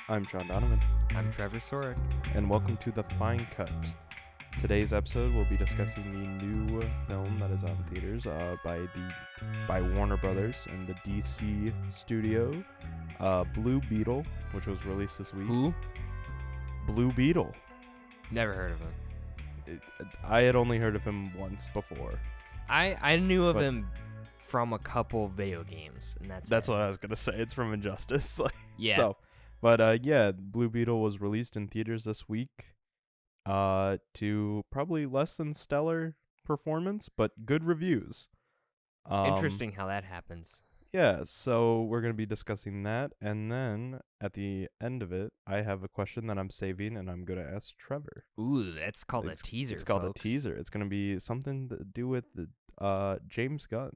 I'm Sean Donovan, I'm Trevor Sorek. and welcome to The Fine Cut. Today's episode, we'll be discussing the new film that is out in theaters by Warner Brothers and the DC studio, Blue Beetle, which was released this week. Who? Blue Beetle. Never heard of him. I had only heard of him once before. I knew of him from a couple video games, and that's what I was gonna say. It's from Injustice. Yeah. So, but Blue Beetle was released in theaters this week. To probably less than stellar performance, but good reviews. Interesting how that happens. Yeah, so we're going to be discussing that, and then at the end of it, I have a question that I'm saving, and I'm going to ask Trevor. Ooh, that's called a teaser. It's called folks. a teaser. It's going to be something to do with the James Gunn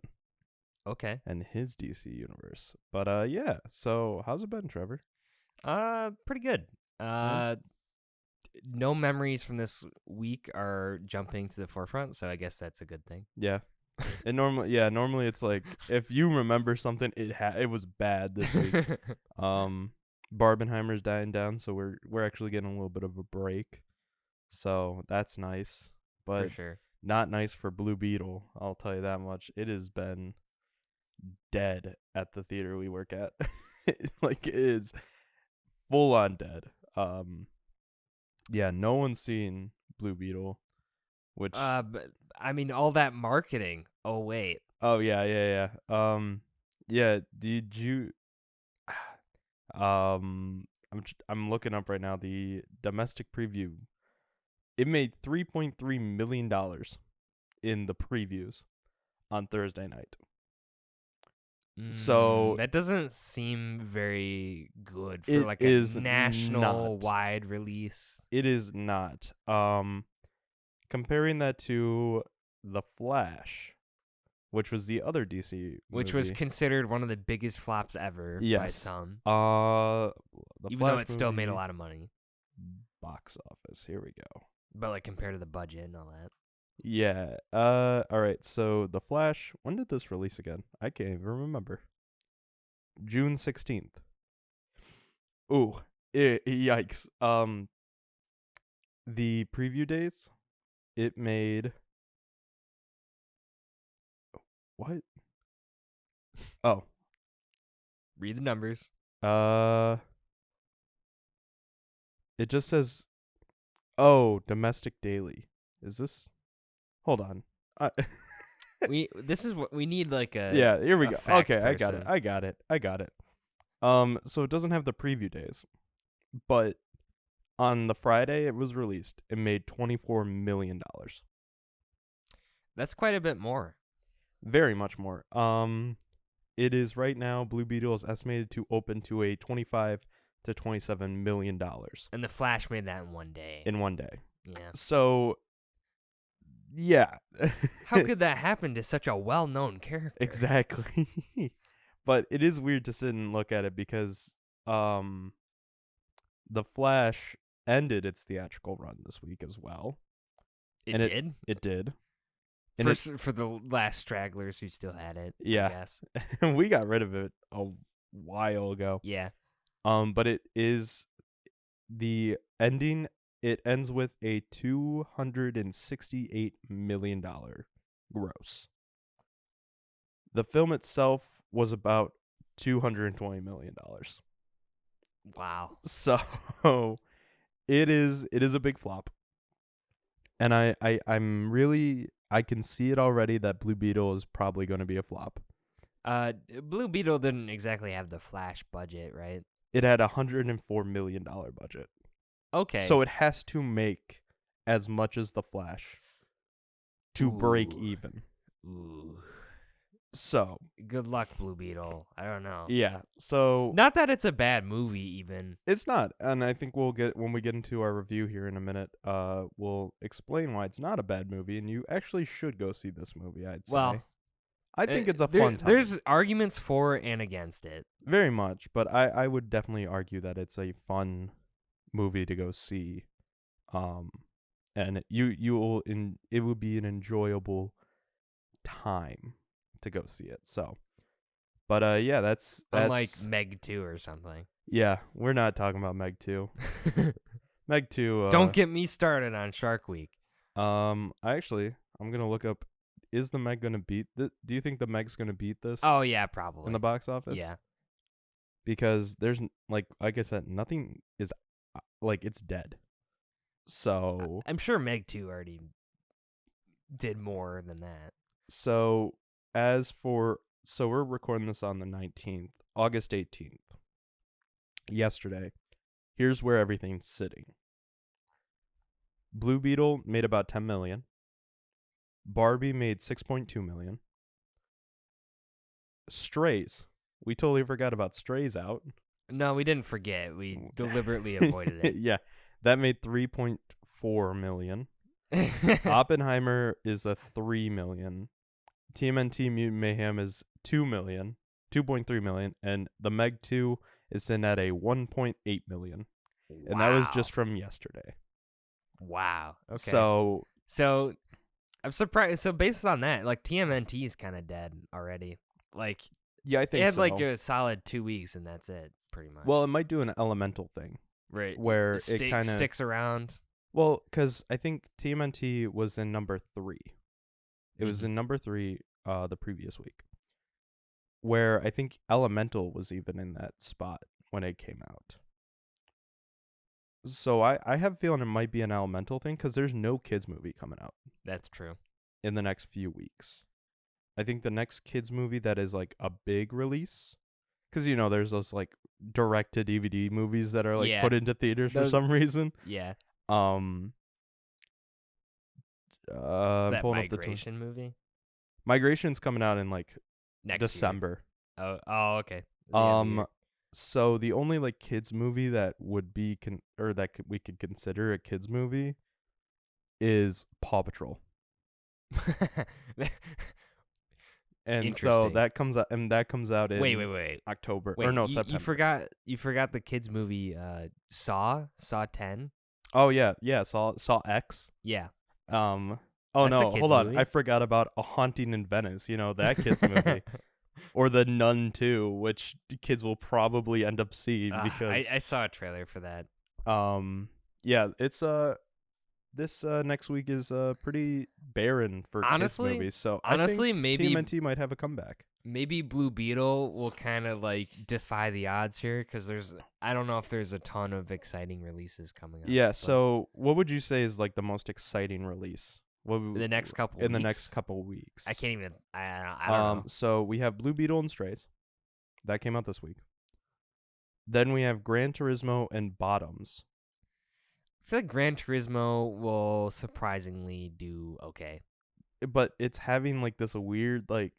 Okay. and his DC universe. But so how's it been, Trevor? Pretty good. No memories from this week are jumping to the forefront, so I guess that's a good thing. Yeah. And normally it's like if you remember something, it was bad this week. Barbenheimer's dying down, so we're actually getting a little bit of a break. So that's nice. But For sure. not nice for Blue Beetle, I'll tell you that much. It has been dead at the theater we work at. Like it is full on dead. Yeah, no one's seen Blue Beetle. Which But I mean, all that marketing. Oh wait. oh yeah. Did you I'm looking up right now the domestic preview. It made $3.3 million in the previews on Thursday night. So that doesn't seem very good for it like a is national not. wide release. It is not. Comparing that to The Flash, which was the other DC Which movie. was considered one of the biggest flops ever by Yes. some. The Even Flash though it still made a movie lot of money. box office. Here we go. But like compared to the budget and all that. Yeah. All right. So The Flash. When did this release again? I can't even remember. June 16th. Ooh. Yikes. The preview days. It made. What? Oh. Read the numbers. It just says. Oh, domestic daily. Is this? Hold on. This is what we need, like a Yeah, here we a go. fact Okay, person. I got it. So it doesn't have the preview days, but on the Friday it was released. It made $24 million. That's quite a bit more. Very much more. It is right now. Blue Beetle is estimated to open to a $25 to $27 million And the Flash made that in one day. in one day. Yeah. So, yeah. How could that happen to such a well-known character? Exactly. But it is weird to sit and look at it because The Flash ended its theatrical run this week as well. It and did? It did. And For the last stragglers who still had it. Yeah. I guess. we got rid of it a while ago. Yeah. But it is the ending. It ends with a $268 million gross. The film itself was about $220 million. Wow. So it is a big flop. And I'm really, I can see it already that Blue Beetle is probably going to be a flop. Blue Beetle didn't exactly have the Flash budget, right? It had a $104 million budget. Okay. So it has to make as much as the Flash to break Ooh. even. Ooh. So Good luck, Blue Beetle. I don't know. yeah. So Not that it's a bad movie, even. it's not, and I think when we get into our review here in a minute, we'll explain why it's not a bad movie, and you actually should go see this movie. I'd say. Well, I think it's a fun time. There's arguments for and against it. Very much, but I would definitely argue that it's a fun movie to go see, and it would be an enjoyable time to go see it. So, but yeah, that's Unlike Meg 2 or something. Yeah, we're not talking about Meg 2. Meg 2. Don't get me started on Shark Week. I'm gonna look up. Is the Meg gonna beat? Do you think the Meg's gonna beat this? Oh yeah, probably in the box office. Yeah, because there's like I said, nothing is like it's dead. So I'm sure Meg 2 already did more than that. So we're recording this on the 19th, August 18th. Yesterday. Here's where everything's sitting. Blue Beetle made about 10 million. Barbie made 6.2 million. Strays. We totally forgot about Strays out. No, we didn't forget. We deliberately avoided it. Yeah. That made 3.4 million. Oppenheimer is a 3 million. TMNT Mutant Mayhem is 2 million, 2.3 million, and the Meg 2 is in at a 1.8 million. And that was just from yesterday. Wow. Okay. So I'm surprised. So based on that, like TMNT is kind of dead already. Like yeah, I think it had so. like a solid 2 weeks, and that's it, pretty much. Well, it might do an elemental thing, right? Where it kind of sticks around. Well, because I think TMNT was in number 3. It was in number 3 the previous week. Where I think Elemental was even in that spot when it came out. So I have a feeling it might be an Elemental thing because there's no kids movie coming out. That's true. In the next few weeks. I think the next kids movie that is like a big release, because there's those like direct to DVD movies that are like put into theaters for some reason. Yeah. That Migration movie? Migration's coming out in like next December. Year. Oh, okay. So the only like kids movie that would be we could consider a kids movie is Paw Patrol. And so that comes out in wait. October. Wait, or no, September. You forgot the kids movie Saw 10? Oh yeah, Saw X. Yeah. Oh That's no, hold on. movie? I forgot about A Haunting in Venice, that kids movie. Or The Nun 2, which kids will probably end up seeing because I saw a trailer for that. Yeah, it's this next week is pretty barren for kids movies. So honestly, I think maybe TMNT might have a comeback. Maybe Blue Beetle will kind of like defy the odds here because I don't know if there's a ton of exciting releases coming up. Yeah, so what would you say is like the most exciting release? The next couple weeks. I can't even. I don't know. So we have Blue Beetle and Strays, that came out this week. Then we have Gran Turismo and Bottoms. I feel like Gran Turismo will surprisingly do okay, but it's having like this weird like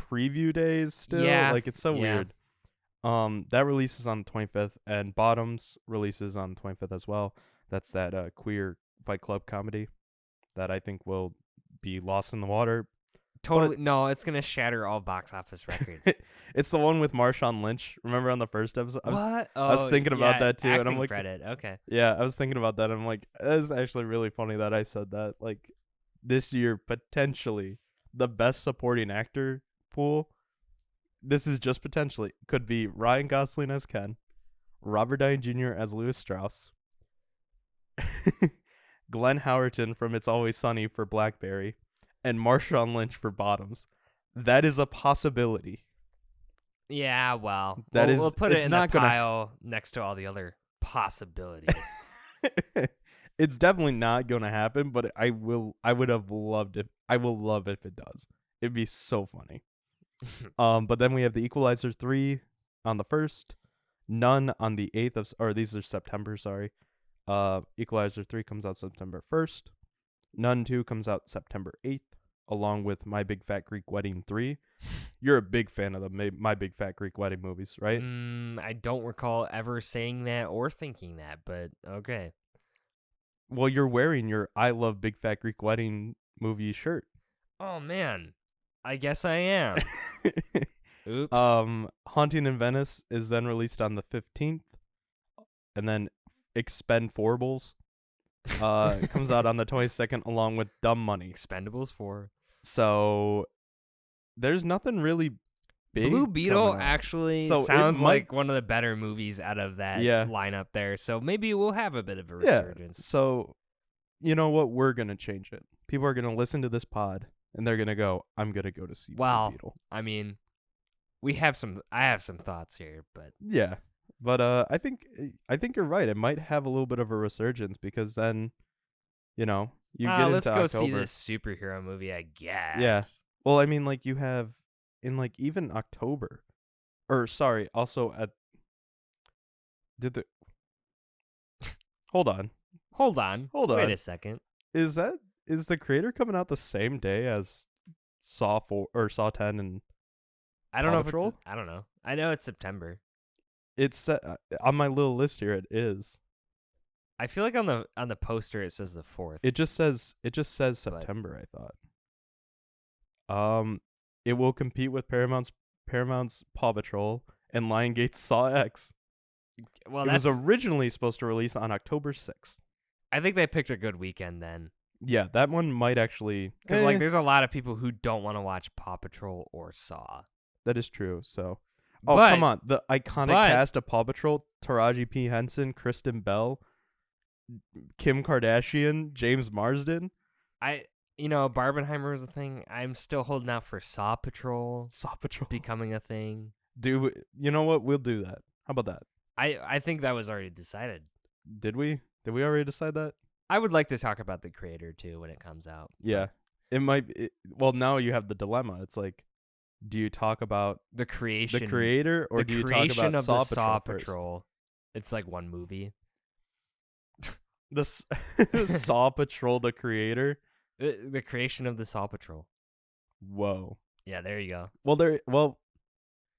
preview days still. Yeah, like it's so weird. That releases on the 25th, and Bottoms releases on the 25th as well. That's that queer Fight Club comedy that I think will be lost in the water. Totally. No, it's going to shatter all box office records. It's the one with Marshawn Lynch. Remember on the first episode? What? I was thinking about that too. And I'm like, credit. Okay. Yeah, I was thinking about that. I'm like, it's actually really funny that I said that. Like, this year, potentially, the best supporting actor pool, this is just potentially, could be Ryan Gosling as Ken, Robert Downey Jr. as Louis Strauss, Glenn Howerton from It's Always Sunny for Blackberry, and Marshawn Lynch for Bottoms. That is a possibility. Yeah, well, we'll put it in a pile next to all the other possibilities. It's definitely not going to happen, but I will love if it does. It'd be so funny. But then we have The Equalizer 3 on the 1st, None on the 8th or these are September, sorry. Equalizer 3 comes out September 1st. None 2 comes out September 8th, along with My Big Fat Greek Wedding 3. You're a big fan of the My Big Fat Greek Wedding movies, right? I don't recall ever saying that or thinking that, but okay. Well, you're wearing your I Love Big Fat Greek Wedding movie shirt. Oh, man. I guess I am. Oops. Haunting in Venice is then released on the 15th. And then Expendables comes out on the 22nd along with Dumb Money. Expendables 4. So there's nothing really big. Blue Beetle coming out. actually So it sounds might- like one of the better movies out of that Yeah. lineup there. So maybe we'll have a bit of a Yeah. resurgence. So, you know what? We're gonna change it. People are gonna listen to this pod and they're gonna go, "I'm gonna go to see Well, Blue Beetle." I mean, I have some thoughts here, but Yeah, but I think you're right. It might have a little bit of a resurgence because then, you know, you get let's into go October. see this superhero movie, I guess. Yeah. Well, I mean, like you have in like even October, or sorry, also at did the hold on, Hold on. Hold Wait on. a second. is the creator coming out the same day as Saw 4 or Saw 10 and I don't know Paw if Patrol? it's. I don't know. I know it's September. It's on my little list here. It is. I feel like on the poster it says the 4th. It just says September. I thought. It will compete with Paramount's Paw Patrol and Liongate's Saw X. Well, It was originally supposed to release on October 6th. I think they picked a good weekend then, Yeah, that one might actually because like there's a lot of people who don't want to watch Paw Patrol or Saw. that is true. So, But- come on, the iconic but- cast of Paw Patrol: Taraji P Henson, Kristen Bell, Kim Kardashian, James Marsden. Barbenheimer was a thing. I'm still holding out for Saw Patrol Saw Patrol. becoming a thing. You know what? We'll do that. How about that? I think that was already decided. Did we already decide that? I would like to talk about the creator too when it comes out. Yeah. It might be, well, now you have the dilemma. It's like, do you talk about The creation, the creator or the do you talk creation about of Saw the Patrol Saw first? Patrol. It's like one movie. The Saw Patrol, the creator. The creation of the Saw Patrol. Whoa. Yeah, there you go. Well,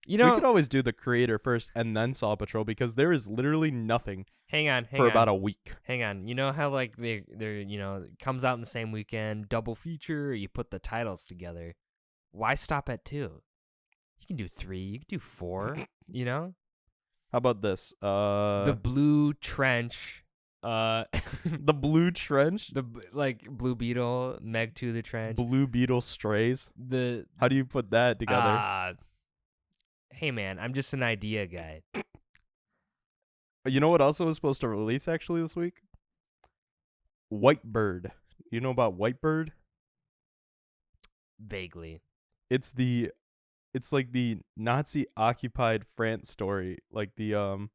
You we know, could always do the creator first and then Saw Patrol because there is literally nothing hang on. for about a week. Hang on. You know how like they're it comes out in the same weekend, double feature, you put the titles together. Why stop at 2? You can do 3, you can do 4, you know? How about this? The Blue Trench, the Blue Trench, like Blue Beetle, Meg 2 the Trench. Blue Beetle Strays. The How do you put that together? Hey man, I'm just an idea guy. You know what also was supposed to release actually this week? White Bird. You know about White Bird? Vaguely. It's like the Nazi occupied France story, like the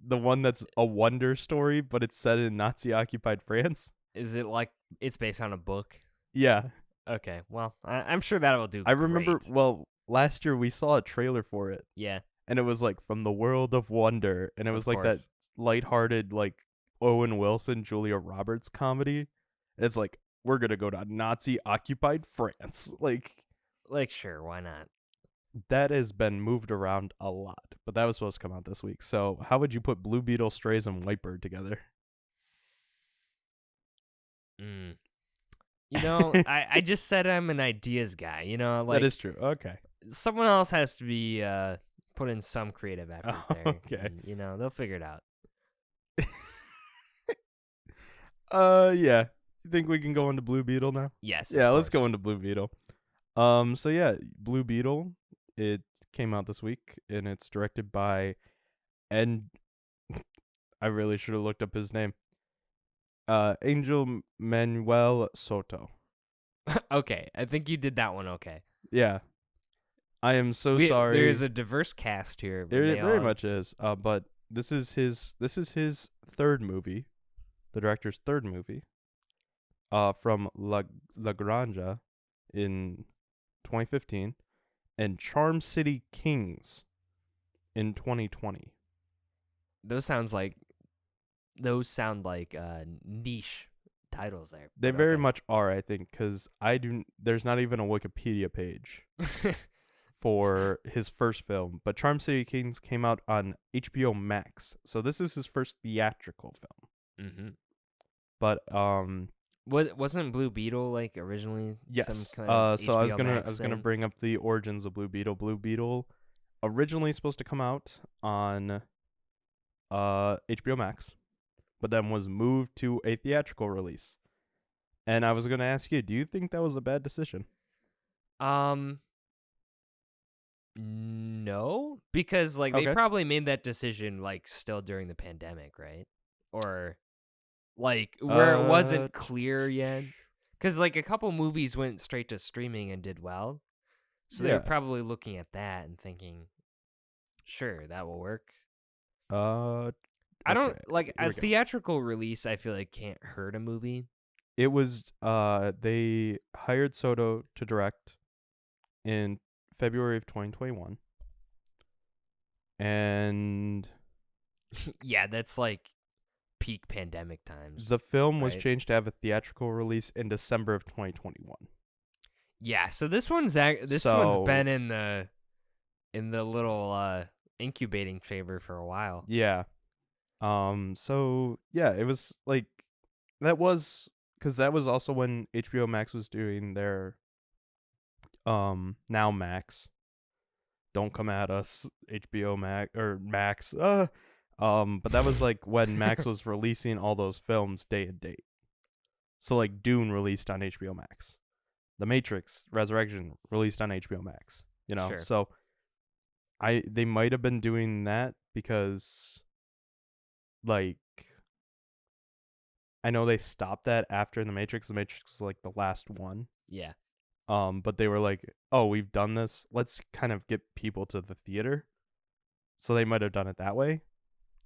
one that's a wonder story, but it's set in Nazi occupied France. Is it like it's based on a book? Yeah, Okay, well, I'm sure that will do. I remember. great. Well, last year we saw a trailer for it, Yeah, and it was like from the world of wonder, and it Of was like that course. lighthearted like Owen Wilson, Julia Roberts comedy. It's like we're gonna go to Nazi occupied France, like. sure, why not? That has been moved around a lot, but that was supposed to come out this week. So, how would you put Blue Beetle, Strays, and Whitebird together? I just said I'm an ideas guy. Like that is true. Okay. someone else has to be put in some creative effort there. Okay. and, they'll figure it out. Yeah. You think we can go into Blue Beetle now? Yes. Yeah, of let's go course. into Blue Beetle. So yeah, Blue Beetle. It came out this week, and it's directed by, and I really should have looked up his name. Angel Manuel Soto. Okay, I think you did that one okay. Yeah. I am so sorry. There's a diverse cast here. but There they very all- much is. But this is his third movie, the director's third movie. From La Granja in 2015, and Charm City Kings in 2020. Those sound like niche titles there. They but very okay. much are, I think, because there's not even a Wikipedia page for his first film. But Charm City Kings came out on HBO Max, so this is his first theatrical film. Mm-hmm. But Wasn't Blue Beetle like originally? yes. Some kind of So I was HBO gonna Max thing? bring up the origins of Blue Beetle. Blue Beetle originally supposed to come out on HBO Max, but then was moved to a theatrical release. And I was gonna ask you, do you think that was a bad decision? No, because like they Okay. probably made that decision like still during the pandemic, right? Or like where it wasn't clear yet. Because like a couple movies went straight to streaming and did well, so they were Yeah. probably looking at that and thinking, sure, that will work. I don't Okay, like here a we go. theatrical release. I feel like can't hurt a movie. It was they hired Soto to direct in February of 2021, and Yeah, that's like peak pandemic times. the film was right? changed to have a theatrical release in December of 2021. Yeah, so this one's So been in the little incubating chamber for a while. yeah, so yeah, it was like that was because that was also when HBO Max was doing their now Max. Don't come at us, HBO Max or Max. But that was like when Max was releasing all those films day and date. So like Dune released on HBO Max, The Matrix Resurrection released on HBO Max. You know, Sure. so they might have been doing that because like I know they stopped that after The Matrix. The Matrix was like the last one. Yeah. But they were like, "Oh, we've done this. Let's kind of get people to the theater." So they might have done it that way.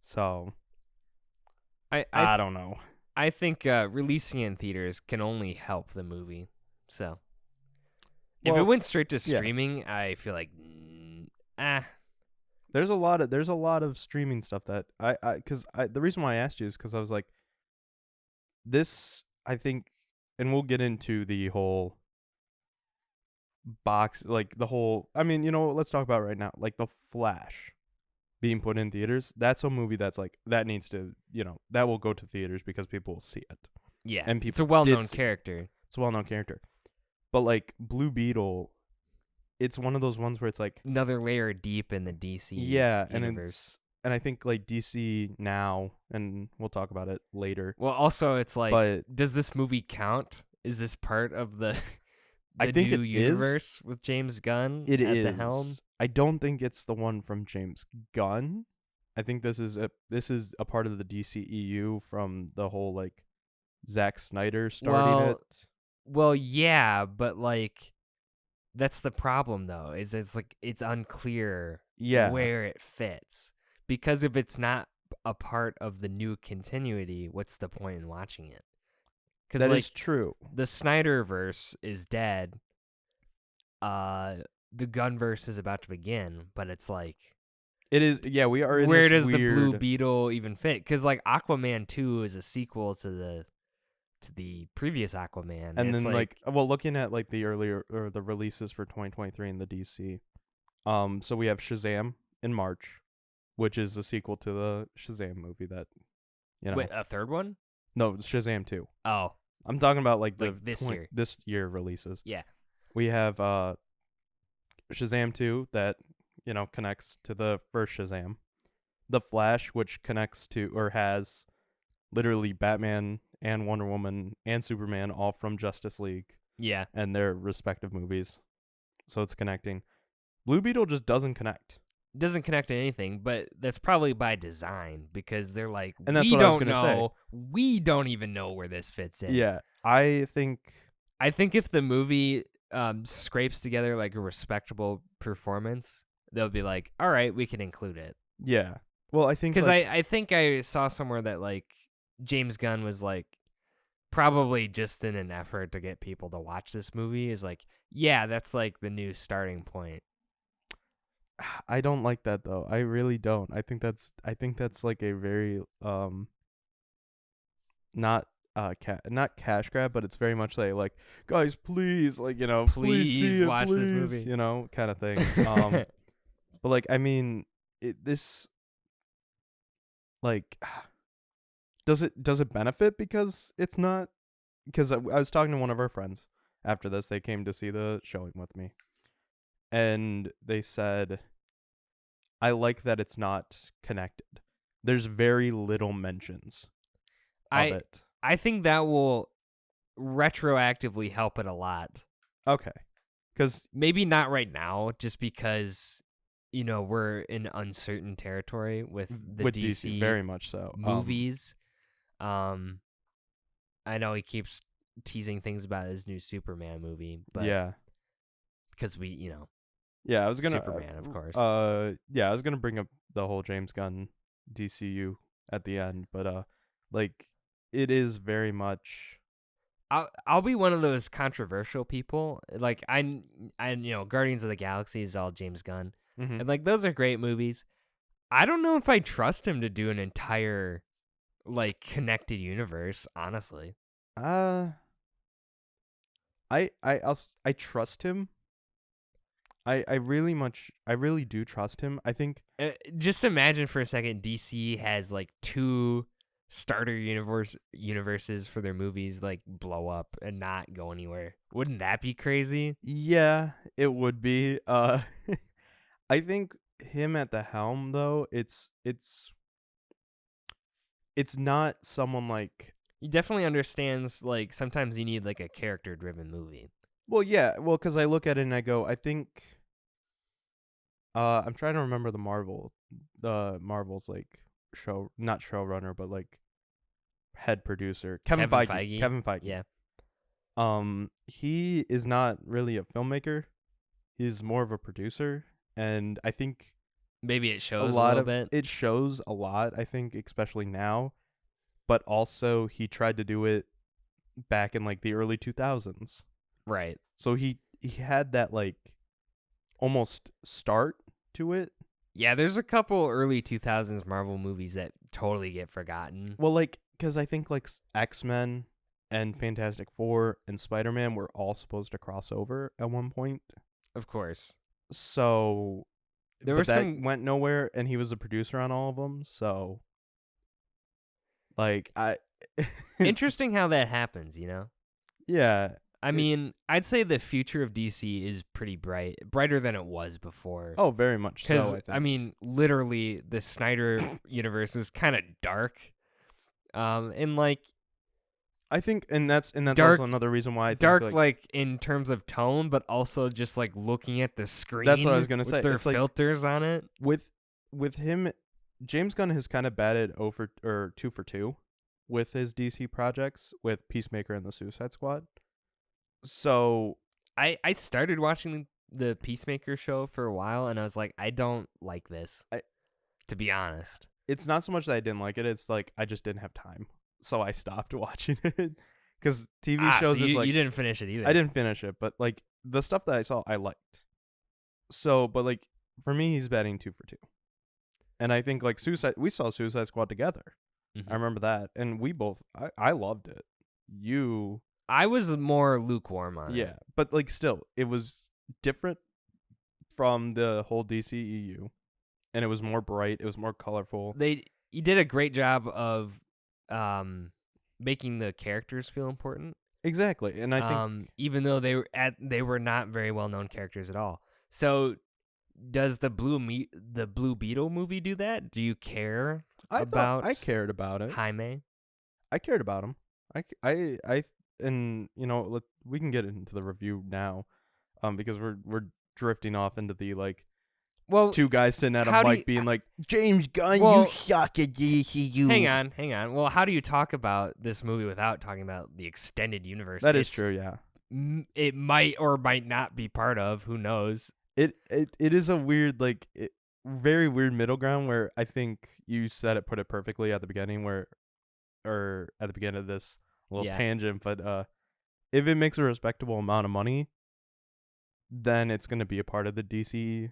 So I don't know. I think releasing in theaters can only help the movie. So if it Well, went straight to yeah. streaming, I feel like There's a lot of streaming stuff that because the reason why I asked you is because I was like, this I think, and we'll get into the whole box, like the whole. I mean, let's talk about it right now, like the Flash being put in theaters. That's a movie that's like that needs to, that will go to theaters because people will see it. yeah, And it's a people well-known character. It's a well-known character, but like Blue Beetle, it's one of those ones where it's like Another layer deep in the DC yeah, universe. and I think like DC now, and we'll talk about it later. Well, also it's like, But does this movie count? Is this part of the I think new it universe with James Gunn It at is. the helm? I don't think it's the one from James Gunn. I think this is a part of the DCEU from the whole like Zack Snyder starting it. Well, yeah, but like that's the problem though. Is it's like it's unclear Yeah. where it fits. Because if it's not a part of the new continuity, what's the point in watching it? Cuz That like is true. the Snyderverse is dead. The Gunverse is about to begin, but it's like It is. Yeah, we are in where this does weird... the Blue Beetle even fit? Cuz like Aquaman 2 is a sequel to the previous Aquaman. And it's then like looking at like the earlier or the releases for 2023 in the DC. So we have Shazam in March, which is a sequel to the Shazam movie that Wait, a third one? No, Shazam 2. Oh, I'm talking about like the this year releases. Yeah. We have Shazam 2 that, connects to the first Shazam. The Flash, which connects to or has literally Batman and Wonder Woman and Superman all from Justice League. Yeah. And their respective movies. So it's connecting. Blue Beetle just doesn't connect. Doesn't connect to anything, but that's probably by design because they're like, And that's we what I was don't gonna know. We don't even know where this fits in. Yeah. I think if the movie scrapes together like a respectable performance, they'll be like, all right, we can include it. Yeah. Well, I think because I think I saw somewhere that like James Gunn was like probably just in an effort to get people to watch this movie is like, yeah, that's like the new starting point. I don't like that though. I really don't. I think that's like a very not not cash grab, but it's very much like guys, please, like, please see it, watch this movie, kind of thing. But like, I mean, this like does it benefit because it's not, because I was talking to one of our friends after this. They came to see the showing with me. And they said, I like that it's not connected. There's very little mentions of it. I think that will retroactively help it a lot. Okay. Because maybe not right now, just because we're in uncertain territory with the with DC very much so. movies. I know he keeps teasing things about his new Superman movie, but yeah, because we, yeah, I was gonna Superman, of course. yeah, I was gonna bring up the whole James Gunn DCU at the end, but like it is very much. I'll be one of those controversial people. Like I Guardians of the Galaxy is all James Gunn, Mhm. and like those are great movies. I don't know if I trust him to do an entire like connected universe. Honestly, I trust him. I really do trust him. I think just imagine for a second, DC has like 2 starter universes for their movies like blow up and not go anywhere. Wouldn't that be crazy? yeah, it would be. I think him at the helm though, it's not someone like. He definitely understands like sometimes you need like a character driven movie. Well, yeah, well, because I look at it and I go, I think. I'm trying to remember the Marvel's like not showrunner, but like head producer, Kevin Feige. Kevin Feige. Yeah. He is not really a filmmaker. He's more of a producer, and I think maybe it shows a little bit. It shows a lot, I think, especially now. But also, he tried to do it back in like the early 2000s. Right. So he had that like almost start to it. Yeah, there's a couple early 2000s Marvel movies that totally get forgotten. Well, like, because I think like X-Men and Fantastic Four and Spider-Man were all supposed to cross over at one point. Of course. So that went nowhere, and he was a producer on all of them. So, like, interesting how that happens, Yeah. I mean, I'd say the future of DC is pretty brighter than it was before. Oh, very much so. Because I mean, literally, the Snyder universe is kind of dark, and like, I think, and that's dark, also another reason why I think dark, like in terms of tone, but also just like looking at the screen. That's what I was gonna say. Their filters on it. With him, James Gunn has kind of batted 2 for 2 with his DC projects with Peacemaker and the Suicide Squad. So I started watching the Peacemaker show for a while, and I was like, I don't like this. To be honest, it's not so much that I didn't like it; it's like I just didn't have time, so I stopped watching it. Because TV shows so is like you didn't finish it either. I didn't finish it, but like the stuff that I saw, I liked. So, but like for me, he's batting 2 for 2, and I think like we saw Suicide Squad together. Mm-hmm. I remember that, and we both I loved it. I was more lukewarm on it. Yeah, but like still, it was different from the whole DCEU, and it was more bright. It was more colorful. You did a great job of making the characters feel important. Exactly, and I think even though they were not very well known characters at all. So does the Blue Beetle movie do that? Do you care about? I cared about it. Jaime. I cared about him. And we can get into the review now, because we're drifting off into the like, two guys sitting at a mic being like, James Gunn, you suck at DCU. Hang on. Well, how do you talk about this movie without talking about the extended universe? That is true, yeah. It might or might not be part of. Who knows? It is a weird, like, very weird middle ground where I think you put it perfectly at the beginning or at the beginning of this little tangent, but if it makes a respectable amount of money, then it's going to be a part of the DC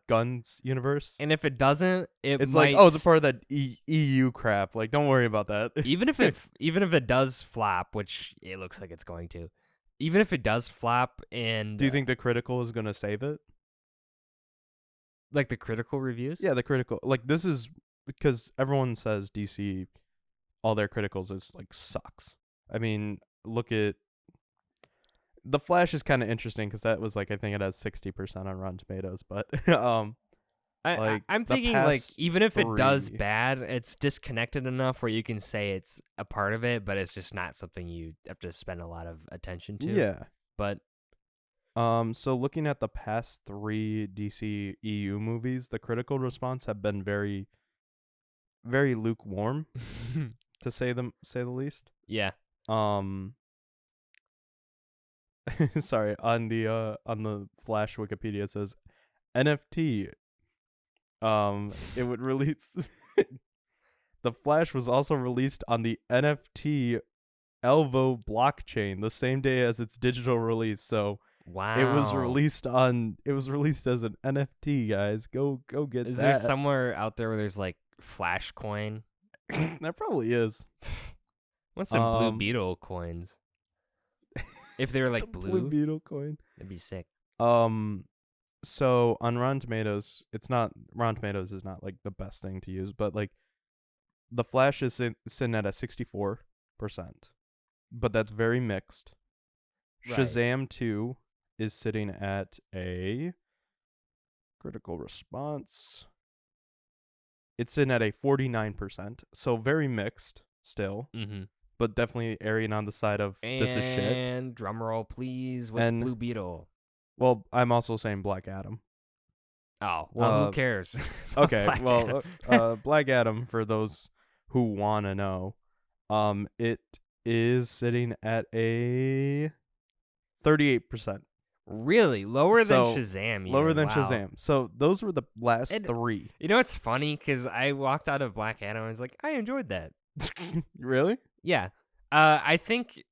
Gunn's universe. And if it doesn't, it's like, oh, it's a part of that EU crap. Like, don't worry about that. even if it does flop, which it looks like it's going to, even if it does flop, and do you think the critical is going to save it? Like the critical reviews? Yeah, the critical. Like, this is because everyone says DC, all their criticals is like sucks. I mean, look at The Flash is kind of interesting because that was like, I think it has 60% on Rotten Tomatoes, but I'm thinking like even if it does bad, it's disconnected enough where you can say it's a part of it, but it's just not something you have to spend a lot of attention to. Yeah, but So looking at the past 3 DCEU movies, the critical response have been very, very lukewarm, to say the least. Yeah. Sorry, on the Flash Wikipedia it says NFT. It would release. The Flash was also released on the NFT Elvo blockchain the same day as its digital release. So Wow. it was released as an NFT, guys. Go get Is that. there somewhere out there where there's like Flash coin? That probably is. What's some Blue Beetle coins? If they were like the Blue Beetle coin. that'd be sick. So on Rotten Tomatoes, Rotten Tomatoes is not like the best thing to use, but like the Flash is sitting at a 64%, but that's very mixed. Right. Shazam 2 is sitting at a critical response. It's sitting at a 49%, so very mixed still, but definitely erring on the side of this is shit. And drumroll, please. What's Blue Beetle? Well, I'm also saying Black Adam. Oh, well, who cares? Okay, Black Adam, for those who want to know, it is sitting at a 38%. Really? Lower than Shazam. Even. Lower than Shazam. So those were the last 3. You know what's funny? Because I walked out of Black Adam and I was like, I enjoyed that. Really? Yeah. I think,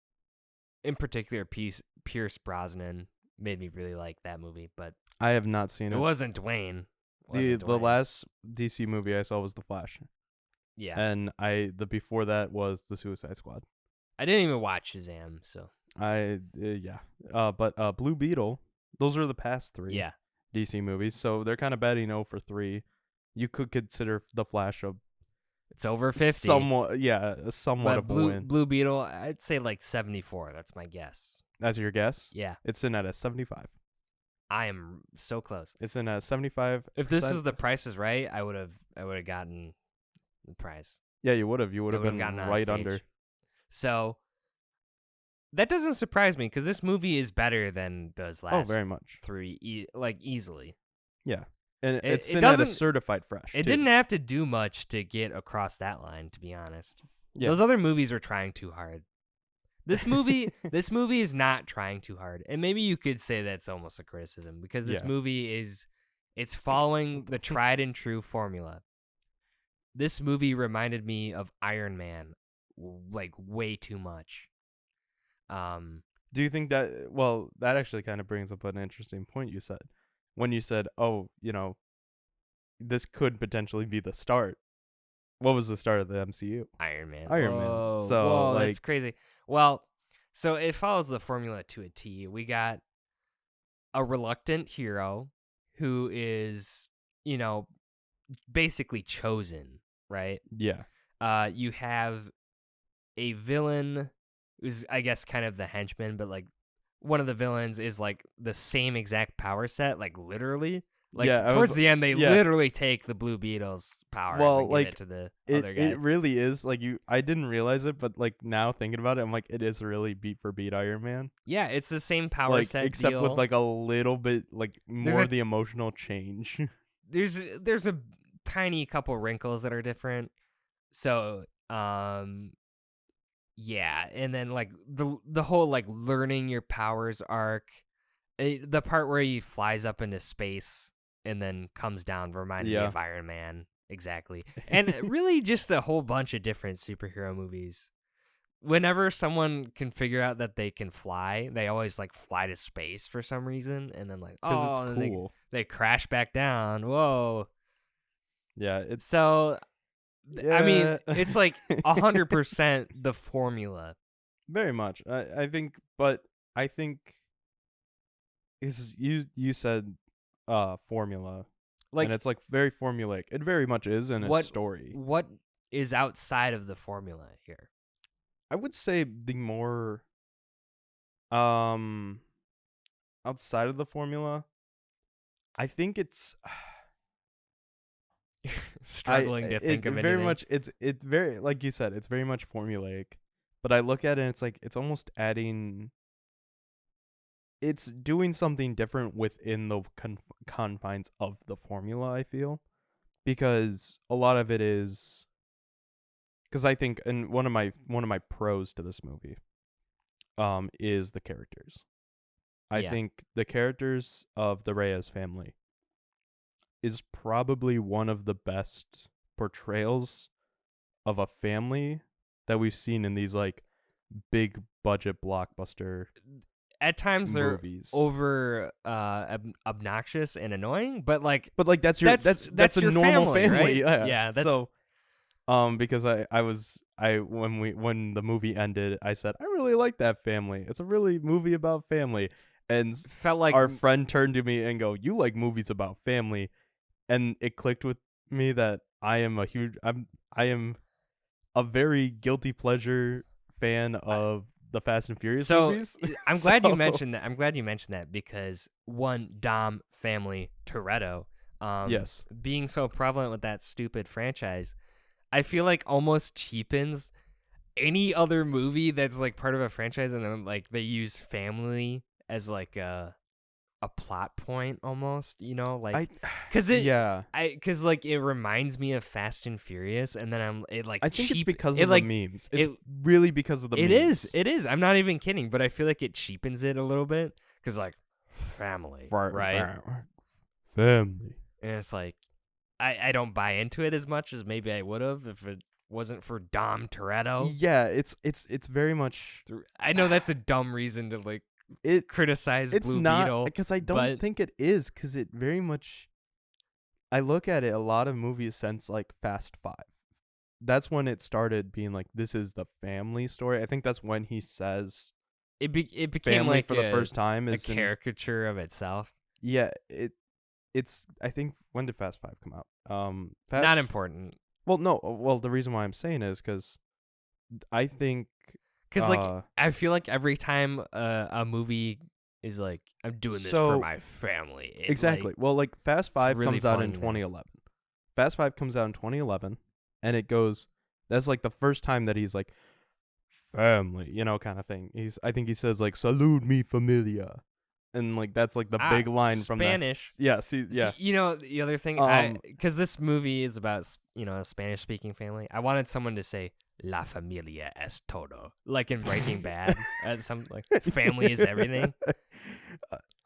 in particular, Pierce Brosnan made me really like that movie, but I have not seen it. It wasn't Dwayne. The last DC movie I saw was The Flash. Yeah. And the before that was The Suicide Squad. I didn't even watch Shazam, so. But Blue Beetle, those are the past 3 DC movies, so they're kind of batting 0 for 3. You could consider The Flash it's over 50. Somewhat of a win. Blue Beetle, I'd say like 74. That's my guess. That's your guess? Yeah. It's in at a 75. I am so close. It's in at 75. If this is The Price is Right, I would have gotten the prize. Yeah, you would have. You would have been right under. So that doesn't surprise me because this movie is better than those last very much. 3, like easily. Yeah. And it's at a certified fresh. It didn't have to do much to get across that line, to be honest. Yeah. Those other movies were trying too hard. This movie is not trying too hard. And maybe you could say that's almost a criticism because this movie it's following the tried and true formula. This movie reminded me of Iron Man like way too much. Do you think that that actually kind of brings up an interesting point you said. When you said, this could potentially be the start. What was the start of the MCU? Iron Man. So that's crazy. Well, so it follows the formula to a T. We got a reluctant hero who is, basically chosen, right? Yeah. You have a villain who's, I guess, kind of the henchman, but like one of the villains is like the same exact power set, like literally. Like towards the end, they literally take the Blue Beetle's powers and give it to the other guy. It really is like I didn't realize it, but like now thinking about it, I'm like, it is really beat for beat Iron Man. Yeah, it's the same power set, except with like a little bit like more of the emotional change. There's a tiny couple wrinkles that are different. So yeah, and then like the whole like learning your powers arc, the part where he flies up into space and then comes down reminded me of Iron Man. Exactly. And really just a whole bunch of different superhero movies. Whenever someone can figure out that they can fly, they always like fly to space for some reason. And then like, because it's cool. They crash back down. Whoa. Yeah. I mean, it's like 100% the formula. Very much. I think you said formula, like, and it's like very formulaic. It very much is in its story. What is outside of the formula here? I would say the more outside of the formula, I think it's struggling to think of very anything. much. It's very, like you said, it's very much formulaic. But I look at it and it's like it's almost adding. it's doing something different within the confines of the formula, I feel, because a lot of it is, because I think, and one of my pros to this movie is the characters. I Yeah. think the characters of the Reyes family is probably one of the best portrayals of a family that we've seen in these like big budget blockbuster At times movies. they're over obnoxious and annoying, but like But like that's a your normal family, right? yeah. Yeah, that's so because when the movie ended, I said I really like that family. It's a really movie about family. And felt like our friend turned to me and go, "You like movies about family?" And it clicked with me that I am a very guilty pleasure fan of the Fast and Furious movies. I'm glad you mentioned that. I'm glad you mentioned that because one, Dom family Toretto, Yes. being so prevalent with that stupid franchise, I feel like almost cheapens any other movie that's like part of a franchise, and then like they use family as like a plot point almost, like because because like it reminds me of Fast and Furious, and then I think it's because of the memes. It's really because of the memes. It is. I'm not even kidding, but I feel like it cheapens it a little bit because like family, right? Family, and it's like I don't buy into it as much as maybe I would have if it wasn't for Dom Toretto. Yeah, it's very much. I know that's a dumb reason to like criticize Blue not, Beetle, because I don't think it is, because it very much, I look at it, a lot of movies since like Fast 5, that's when it started being like, this is the family story. I think that's when he says it became family like for the first time, a caricature of itself. Yeah, it's I think, when did Fast 5 come out? Not important. Well, no, the reason why I'm saying is because I think, because like I feel like every time a movie is like, I'm doing this for my family. Exactly. Like, well, like Fast 5 really comes out in funny 2011. Fast 5 comes out in 2011, and it goes. That's like the first time that he's like, family, kind of thing. I think he says like, salud mi familia, and like that's like the big line from Spanish. Yeah. See, yeah. See, the other thing, because this movie is about a Spanish-speaking family. I wanted someone to say La familia es todo, like in Breaking Bad. Some like family is everything.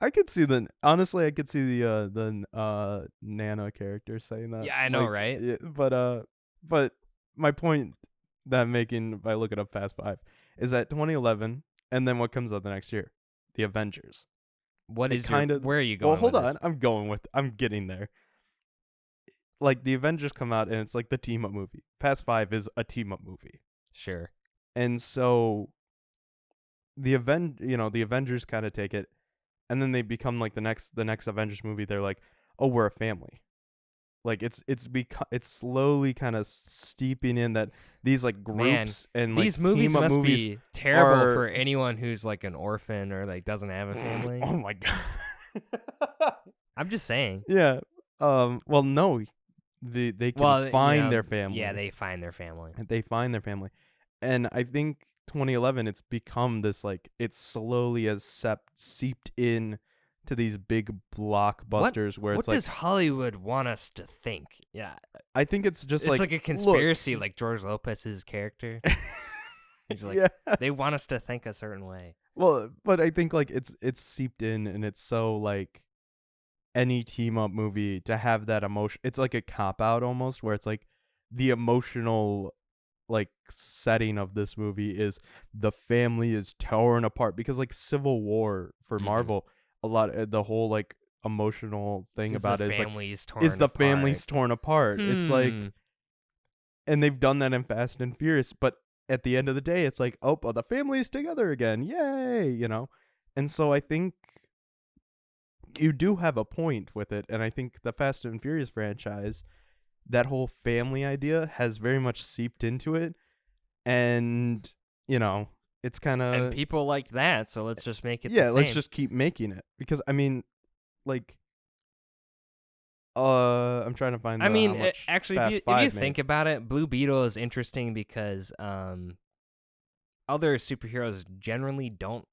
I could see honestly, I could see the Nana character saying that. Yeah, I know, right? Yeah, but my point that I'm making by looking up Fast 5 is that 2011, and then what comes out the next year? The Avengers. What is where are you going? Well, hold with on. this? I'm getting there. Like, the Avengers come out, and it's like the team up movie. Fast 5 is a team up movie. Sure. And so the Avengers kind of take it, and then they become like the next Avengers movie. They're like, oh, we're a family. Like it's slowly kind of steeping in that these like groups, and like these movies team-up must movies be terrible for anyone who's like an orphan or like doesn't have a family. Oh my god. I'm just saying. Yeah. Well, no. They can find their family. Yeah, they find their family. They find their family. And I think 2011, it's become this, like, it slowly has seeped in to these big blockbusters where it's like, what does Hollywood want us to think? Yeah. I think it's just like a conspiracy, like George Lopez's character. He's like, they want us to think a certain way. Well, but I think like it's seeped in, and it's so like any team up movie to have that emotion. It's like a cop out almost, where it's like the emotional like setting of this movie is the family is torn apart, because like Civil War for Marvel, a lot of the whole like emotional thing about it is the family's torn apart. It's like, and they've done that in Fast and Furious, but at the end of the day, it's like, oh, the family is together again, yay, And so I think you do have a point with it, and I think the Fast and Furious franchise, that whole family idea has very much seeped into it, and it's kind of, and people like that, so let's just make it. Yeah, let's just keep making it, because I mean, like, I'm trying to find. Actually, if you think about it, Blue Beetle is interesting because other superheroes generally don't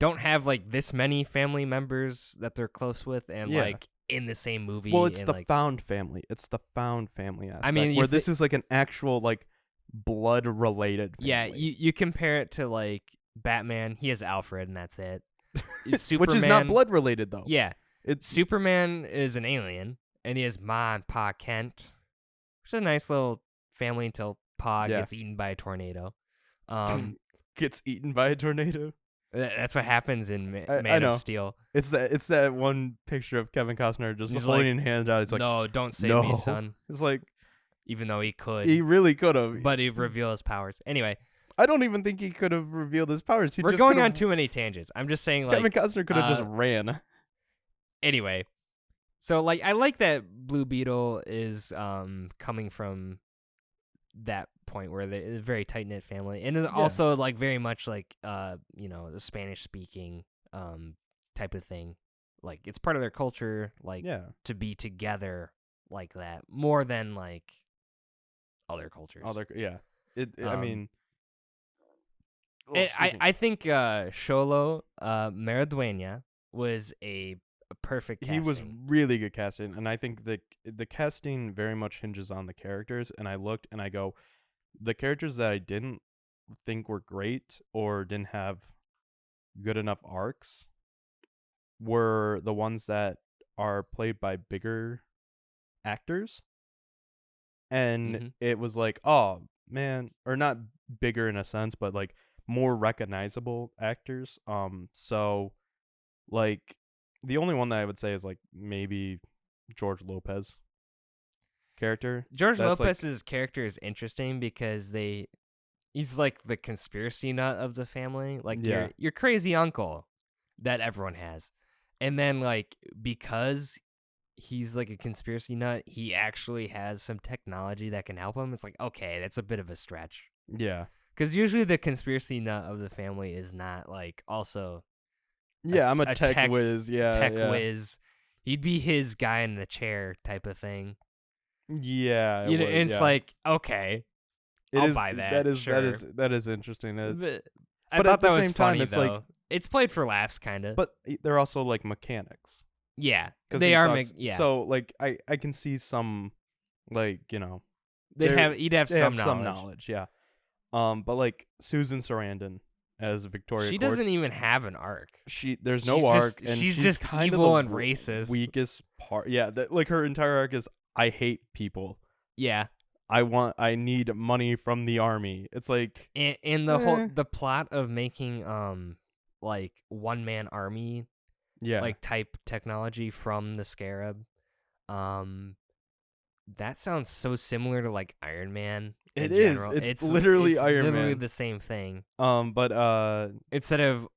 don't have like this many family members that they're close with and like in the same movie. Well, it's and, the like, found family. It's the found family aspect. I mean, where this is like an actual like blood related family. Yeah, you compare it to like Batman. He has Alfred, and that's it. Superman, which is not blood related though. Yeah, it's Superman is an alien, and he has Ma and Pa Kent, which is a nice little family until Pa gets eaten by a tornado. Gets eaten by a tornado. That's what happens in Man of Steel. It's that one picture of Kevin Costner just holding hands out. He's like, "No, don't save me, son." It's like, even though he could, he really could have, but he revealed his powers anyway. I don't even think he could have revealed his powers. We're going on too many tangents. I'm just saying, like, Kevin Costner could have just ran. Anyway, so like I like that Blue Beetle is coming from that point where they're a very tight knit family, and it's also like very much like the Spanish speaking type of thing. Like it's part of their culture, like to be together like that more than like other cultures. I mean. I think Xolo Maridueña was a perfect casting. He was really good casting, and I think the casting very much hinges on the characters. And I looked and I go, the characters that I didn't think were great or didn't have good enough arcs were the ones that are played by bigger actors. And it was like, oh man, or not bigger in a sense, but like more recognizable actors. So like the only one that I would say is like maybe George Lopez character. George Lopez's character is interesting because he's like the conspiracy nut of the family, like your crazy uncle that everyone has. And then like because he's like a conspiracy nut, he actually has some technology that can help him. It's like, okay, that's a bit of a stretch. Yeah. Because usually the conspiracy nut of the family is not like also. I'm a tech whiz. Tech whiz. He'd be his guy in the chair type of thing. Yeah. And it's like, okay, I'll buy that. That is interesting. But I thought that was funny, it's though. Like, it's played for laughs, kind of. But they're also like mechanics. Yeah, they are. So like I can see some like he'd have some knowledge. Yeah. But like Susan Sarandon as Victoria, she doesn't even have an arc. There's no arc, and she's just kind evil and racist. Weakest part. Yeah, like her entire arc is I hate people. Yeah. I need money from the army. It's like and the plot of making like one man army. Yeah. Like type technology from the Scarab. That sounds so similar to like Iron Man. It is. It's literally Iron Man. It's literally the same thing. But instead of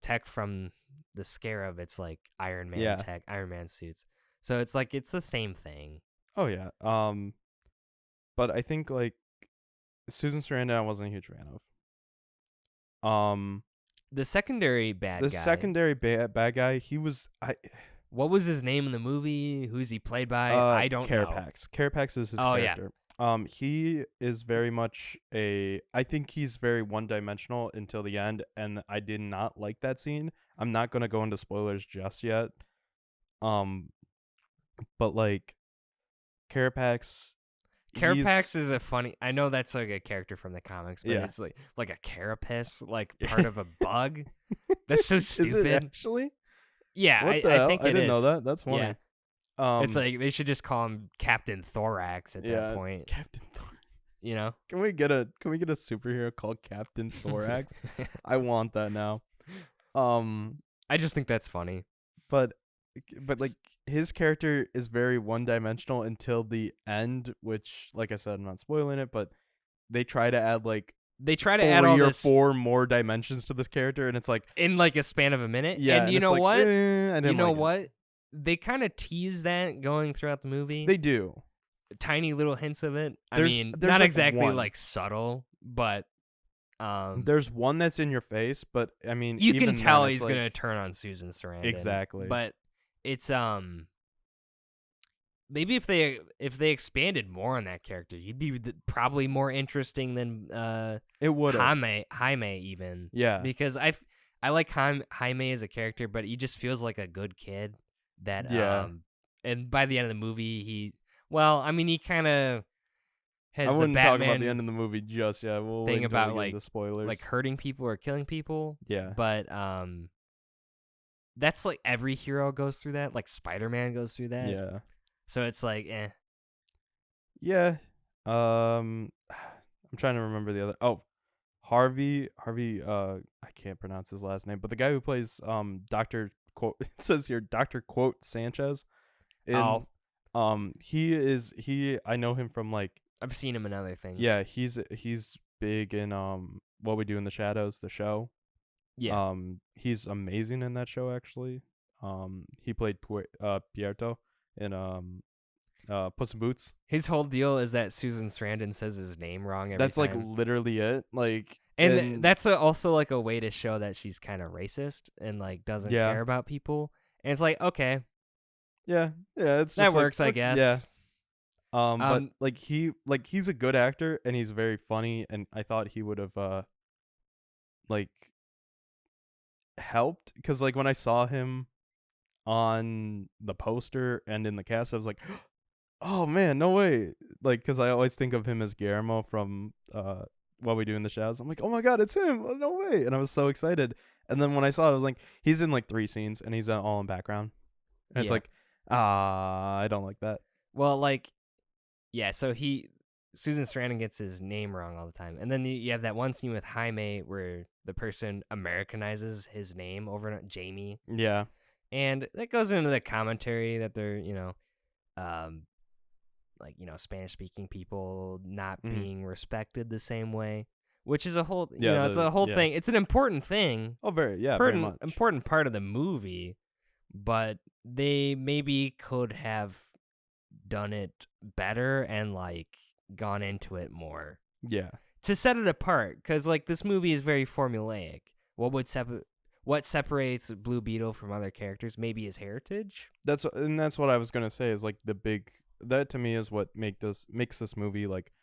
tech from the Scarab, it's like Iron Man tech, Iron Man suits. So it's like it's the same thing. Oh yeah. But I think like Susan Sarandon I wasn't a huge fan of. The secondary bad guy. The secondary bad guy, he was what was his name in the movie? Who's he played by? I don't know. Carapax is his character. Yeah. He is very much I think he's very one-dimensional until the end, and I did not like that scene. I'm not going to go into spoilers just yet. But like Carapax is a funny. I know that's like a character from the comics, but it's like a carapace, like part of a bug. That's so stupid. Is it actually? Yeah, I think it is. I didn't know that. That's funny. Yeah. It's like they should just call him Captain Thorax at that point. Captain Thorax. You know? Can we get a superhero called Captain Thorax? I want that now. I just think that's funny. But like his character is very one-dimensional until the end, which, like I said, I'm not spoiling it, but they try to add all or 4 more dimensions to this character, and it's like in like a span of a minute. Yeah, and you know like, what? You know what? They kind of tease that going throughout the movie. They do. Tiny little hints of it. There's not like exactly like subtle, but there's one that's in your face, but I mean, you can tell he's like, gonna turn on Susan Sarandon. Exactly. But it's maybe if they expanded more on that character, he'd be probably more interesting than it would Jaime even. Yeah, because I I like Jaime as a character, but he just feels like a good kid. That Yeah. and by the end of the movie, he kind of I has the wouldn't talk about the Batman end of the movie just yet. We'll wait thing until we about get into spoilers. like hurting people or killing people. Yeah. But that's like every hero goes through that. Like Spider-Man goes through that. Yeah. So it's like, Yeah. I'm trying to remember the other. Oh, Harvey. I can't pronounce his last name, but the guy who plays Doctor Quote. It says here Doctor Quote Sanchez. In, he. I know him from like. I've seen him in other things. Yeah, he's big in What We Do in the Shadows, the show. Yeah. He's amazing in that show actually. He played Pierto in Puss in Boots. His whole deal is that Susan Sarandon says his name wrong every That's time. like literally it. Like, and that's also like a way to show that she's kind of racist and like doesn't care about people. And it's like, okay, yeah, it's that just works, like, I guess. Yeah. But like he's a good actor and he's very funny, and I thought he would have like helped, because like when I saw him on the poster and in the cast, I was like, oh man, no way. Like, because I always think of him as Guillermo from What We Do in the Shadows. I'm like, oh my god, it's him. Oh, no way. And I was so excited. And then when I saw it, I was like, he's in like 3 scenes and he's all in background. And it's like, I don't like that. Well, like, yeah, so Susan Sarandon gets his name wrong all the time. And then you have that one scene with Jaime where the person Americanizes his name over Jamie. Yeah. And that goes into the commentary that they're, like, Spanish speaking people not being respected the same way, which is a whole, it's a whole thing. It's an important thing. Oh, very much. Important part of the movie, but they maybe could have done it better and like gone into it more. Yeah. To set it apart, because like this movie is very formulaic. What separates Blue Beetle from other characters? Maybe his heritage. That's what I was gonna say, is like that to me is what makes this movie like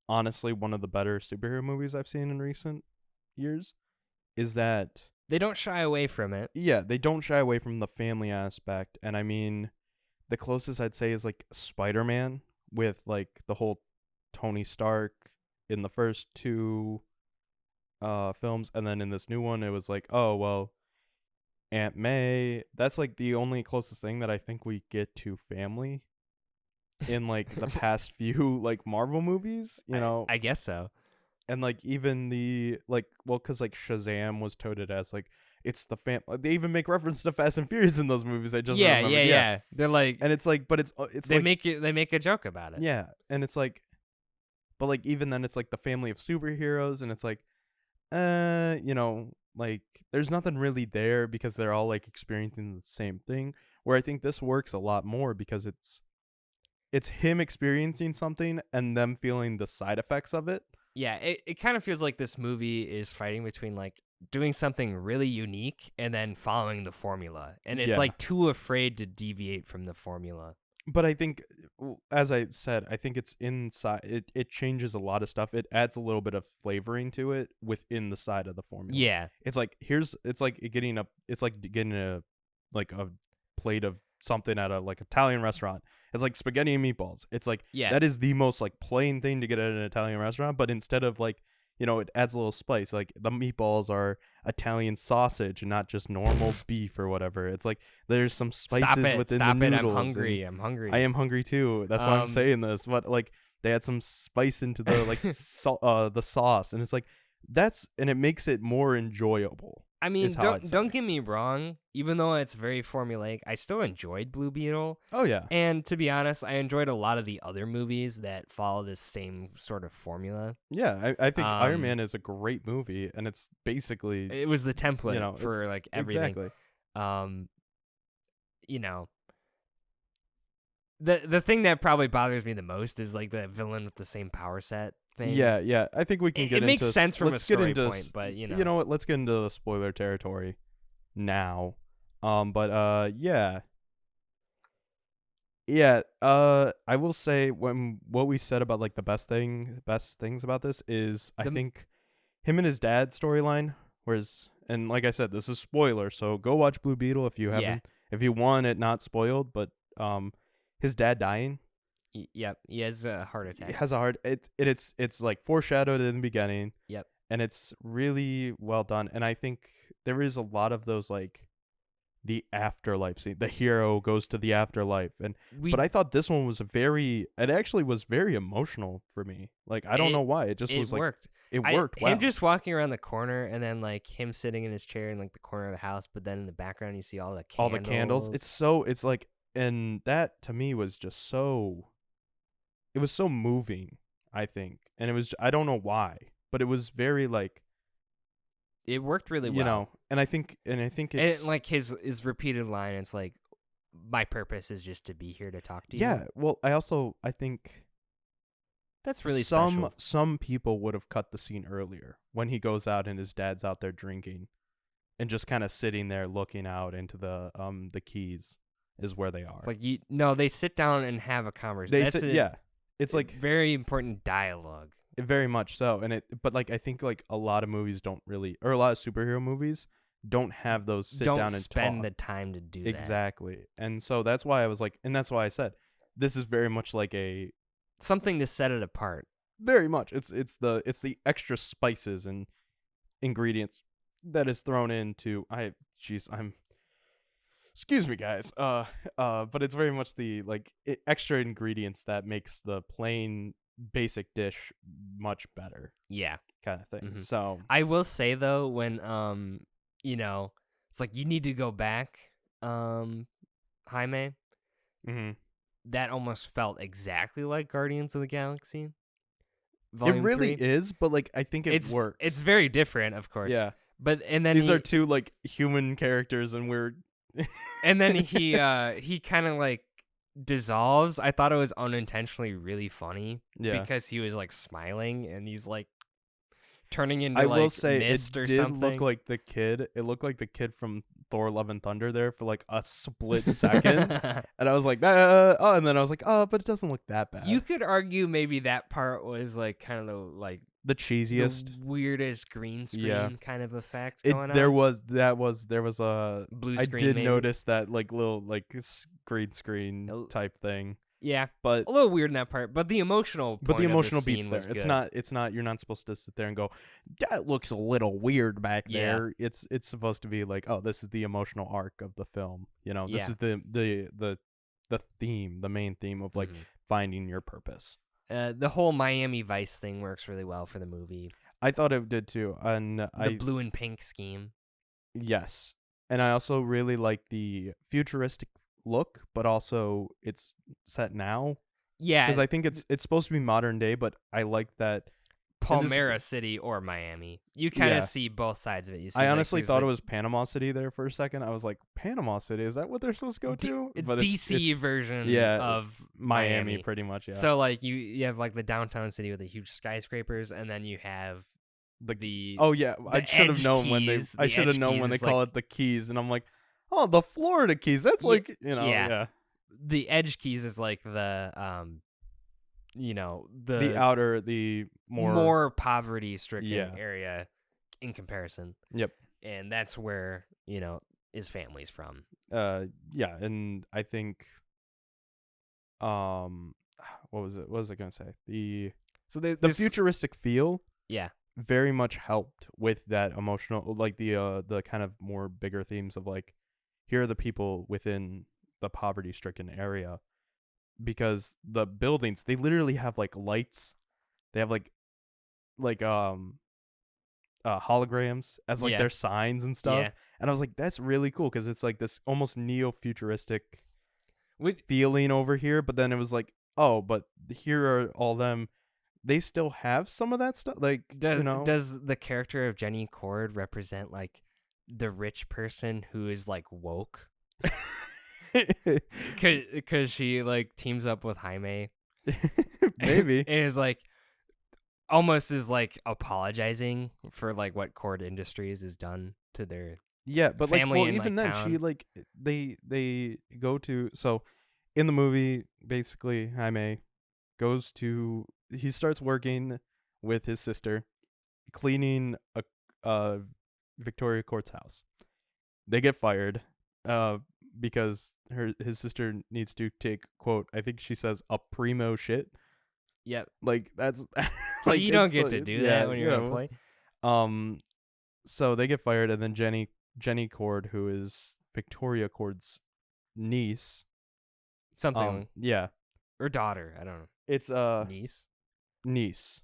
honestly one of the better superhero movies I've seen in recent years, is that they don't shy away from it. Yeah, they don't shy away from the family aspect. And I mean, the closest I'd say is like Spider-Man, with like the whole Tony Stark in the first 2 films, and then in this new one it was like, oh well, Aunt May. That's like the only closest thing that I think we get to family in like the past few like Marvel movies, I guess so. And like even the like, well, because like Shazam was touted as like it's the they even make reference to Fast and Furious in those movies. I just remember. Yeah. They're like, and it's like, but it's they like, make a joke about it. Yeah, and it's like, but like even then it's like the family of superheroes, and it's like, like there's nothing really there because they're all like experiencing the same thing. Where I think this works a lot more because it's him experiencing something and them feeling the side effects of it. Yeah, it kind of feels like this movie is fighting between like doing something really unique and then following the formula. And it's like too afraid to deviate from the formula. But I think, as I said, I think it's inside. It changes a lot of stuff. It adds a little bit of flavoring to it within the side of the formula. Yeah, it's like getting a plate of something at a like Italian restaurant. It's like spaghetti and meatballs. It's like, that is the most like plain thing to get at an Italian restaurant. But instead of like, it adds a little spice. Like the meatballs are Italian sausage and not just normal beef or whatever. It's like there's some spices within the noodles. I'm hungry. I am hungry too. That's why I'm saying this. But like they add some spice into the like the sauce, and it's like and it makes it more enjoyable. I mean, don't get me wrong. Even though it's very formulaic, I still enjoyed Blue Beetle. Oh yeah. And to be honest, I enjoyed a lot of the other movies that follow this same sort of formula. Yeah, I think Iron Man is a great movie, and it's basically it was the template for like everything. Exactly. The thing that probably bothers me the most is like the villain with the same power set thing. Yeah. I think we can get into. It makes sense from a story point, but you know what? Let's get into the spoiler territory now. But yeah. I will say what we said about like the best things about this is I think him and his dad storyline, whereas and like I said, this is spoiler, so go watch Blue Beetle if you haven't, if you want it not spoiled. But his dad dying. Yep, he has a heart attack. He has a heart. It's like foreshadowed in the beginning. Yep. And it's really well done. And I think there is a lot of those, like, the afterlife scene. The hero goes to the afterlife, but I thought this one was it actually was very emotional for me. Like, I don't know why. It just was like worked. It worked. Wow. Him just walking around the corner, and then like him sitting in his chair in like the corner of the house, but then in the background you see all the candles. It's like, and that to me was just so. It was so moving, I think, and it was, I don't know why, but it was very like. It worked really well, you know, and I think it's like his repeated line. It's like, my purpose is just to be here to talk to you. Yeah, well, I think that's really special. Some people would have cut the scene earlier when he goes out and his dad's out there drinking, and just kind of sitting there looking out into the keys is where they are. It's like they sit down and have a conversation. It's like very important dialogue. Very much so, but like I think like a lot of movies don't really, or a lot of superhero movies don't have those sit down and spend talk. the time to do Exactly. And so that's why I was like, and that's why I said this is very much like a something to set it apart. Very much. It's the extra spices and ingredients that is thrown into excuse me, guys. But it's very much the extra ingredients that makes the plain basic dish much better. Yeah. Kind of thing. Mm-hmm. So I will say though, when it's like you need to go back, Jaime. Mm-hmm. That almost felt exactly like Guardians of the Galaxy. Volume 3. Is, but like I think it works. It's very different, of course. Yeah. But and then these are two like human characters, and we're and then he kind of like dissolves. I thought it was unintentionally really funny because he was like smiling and he's like turning into will say mist it or did something. Look like the kid. It looked like the kid from Thor: Love and Thunder there for like a split second, and I was like, and then I was like, but it doesn't look that bad. You could argue maybe that part was like kind of like the cheesiest, the weirdest green screen kind of effect going on. There was a blue screen. I did maybe. notice that like little green screen type thing. Yeah, but a little weird in that part. But the emotional beats there. It's not. You're not supposed to sit there and go, that looks a little weird back there. It's supposed to be like, oh, this is the emotional arc of the film. You know, this is the theme, the main theme of like finding your purpose. The whole Miami Vice thing works really well for the movie. I thought it did too, and the blue and pink scheme. Yes, and I also really like the futuristic look, but also it's set now. Yeah, because I think it's supposed to be modern day, but I like that Palmyra City or Miami. You kind of see both sides of it. You see, I honestly thought it was Panama City there for a second. I was like, Panama City, is that what they're supposed to go to? It's DC version of Miami, pretty much. Yeah. So like you have like the downtown city with the huge skyscrapers, and then you have the I should have known when they call it the Keys, and I'm like, oh, the Florida Keys. That's like, The Edge Keys is like the the outer, the more poverty-stricken area in comparison. Yep. And that's where, his family's from. And I think what was it? What was I going to say? The futuristic feel very much helped with that emotional, like the kind of more bigger themes of like, here are the people within the poverty-stricken area, because the buildings, they literally have like lights, they have like holograms as like their signs and stuff, and I was like, that's really cool, because it's like this almost neo-futuristic feeling over here, but then it was like, oh, but here are all them, they still have some of that stuff, like, does the character of Jenny Cord represent like the rich person who is like woke? Because she like teams up with Jaime, maybe, and is like almost is like apologizing for like what Cord Industries has done to their but family, like, well, even then town. she like they go to, so in the movie basically Jaime he starts working with his sister, cleaning a Victoria Court's house. They get fired because his sister needs to take, quote, I think she says, a primo shit. Yep. Like that's So like you don't it's get to do that when you're gonna play. So they get fired, and then Jenny Cord, who is Victoria Cord's niece, Something yeah, or daughter, I don't know. it's niece.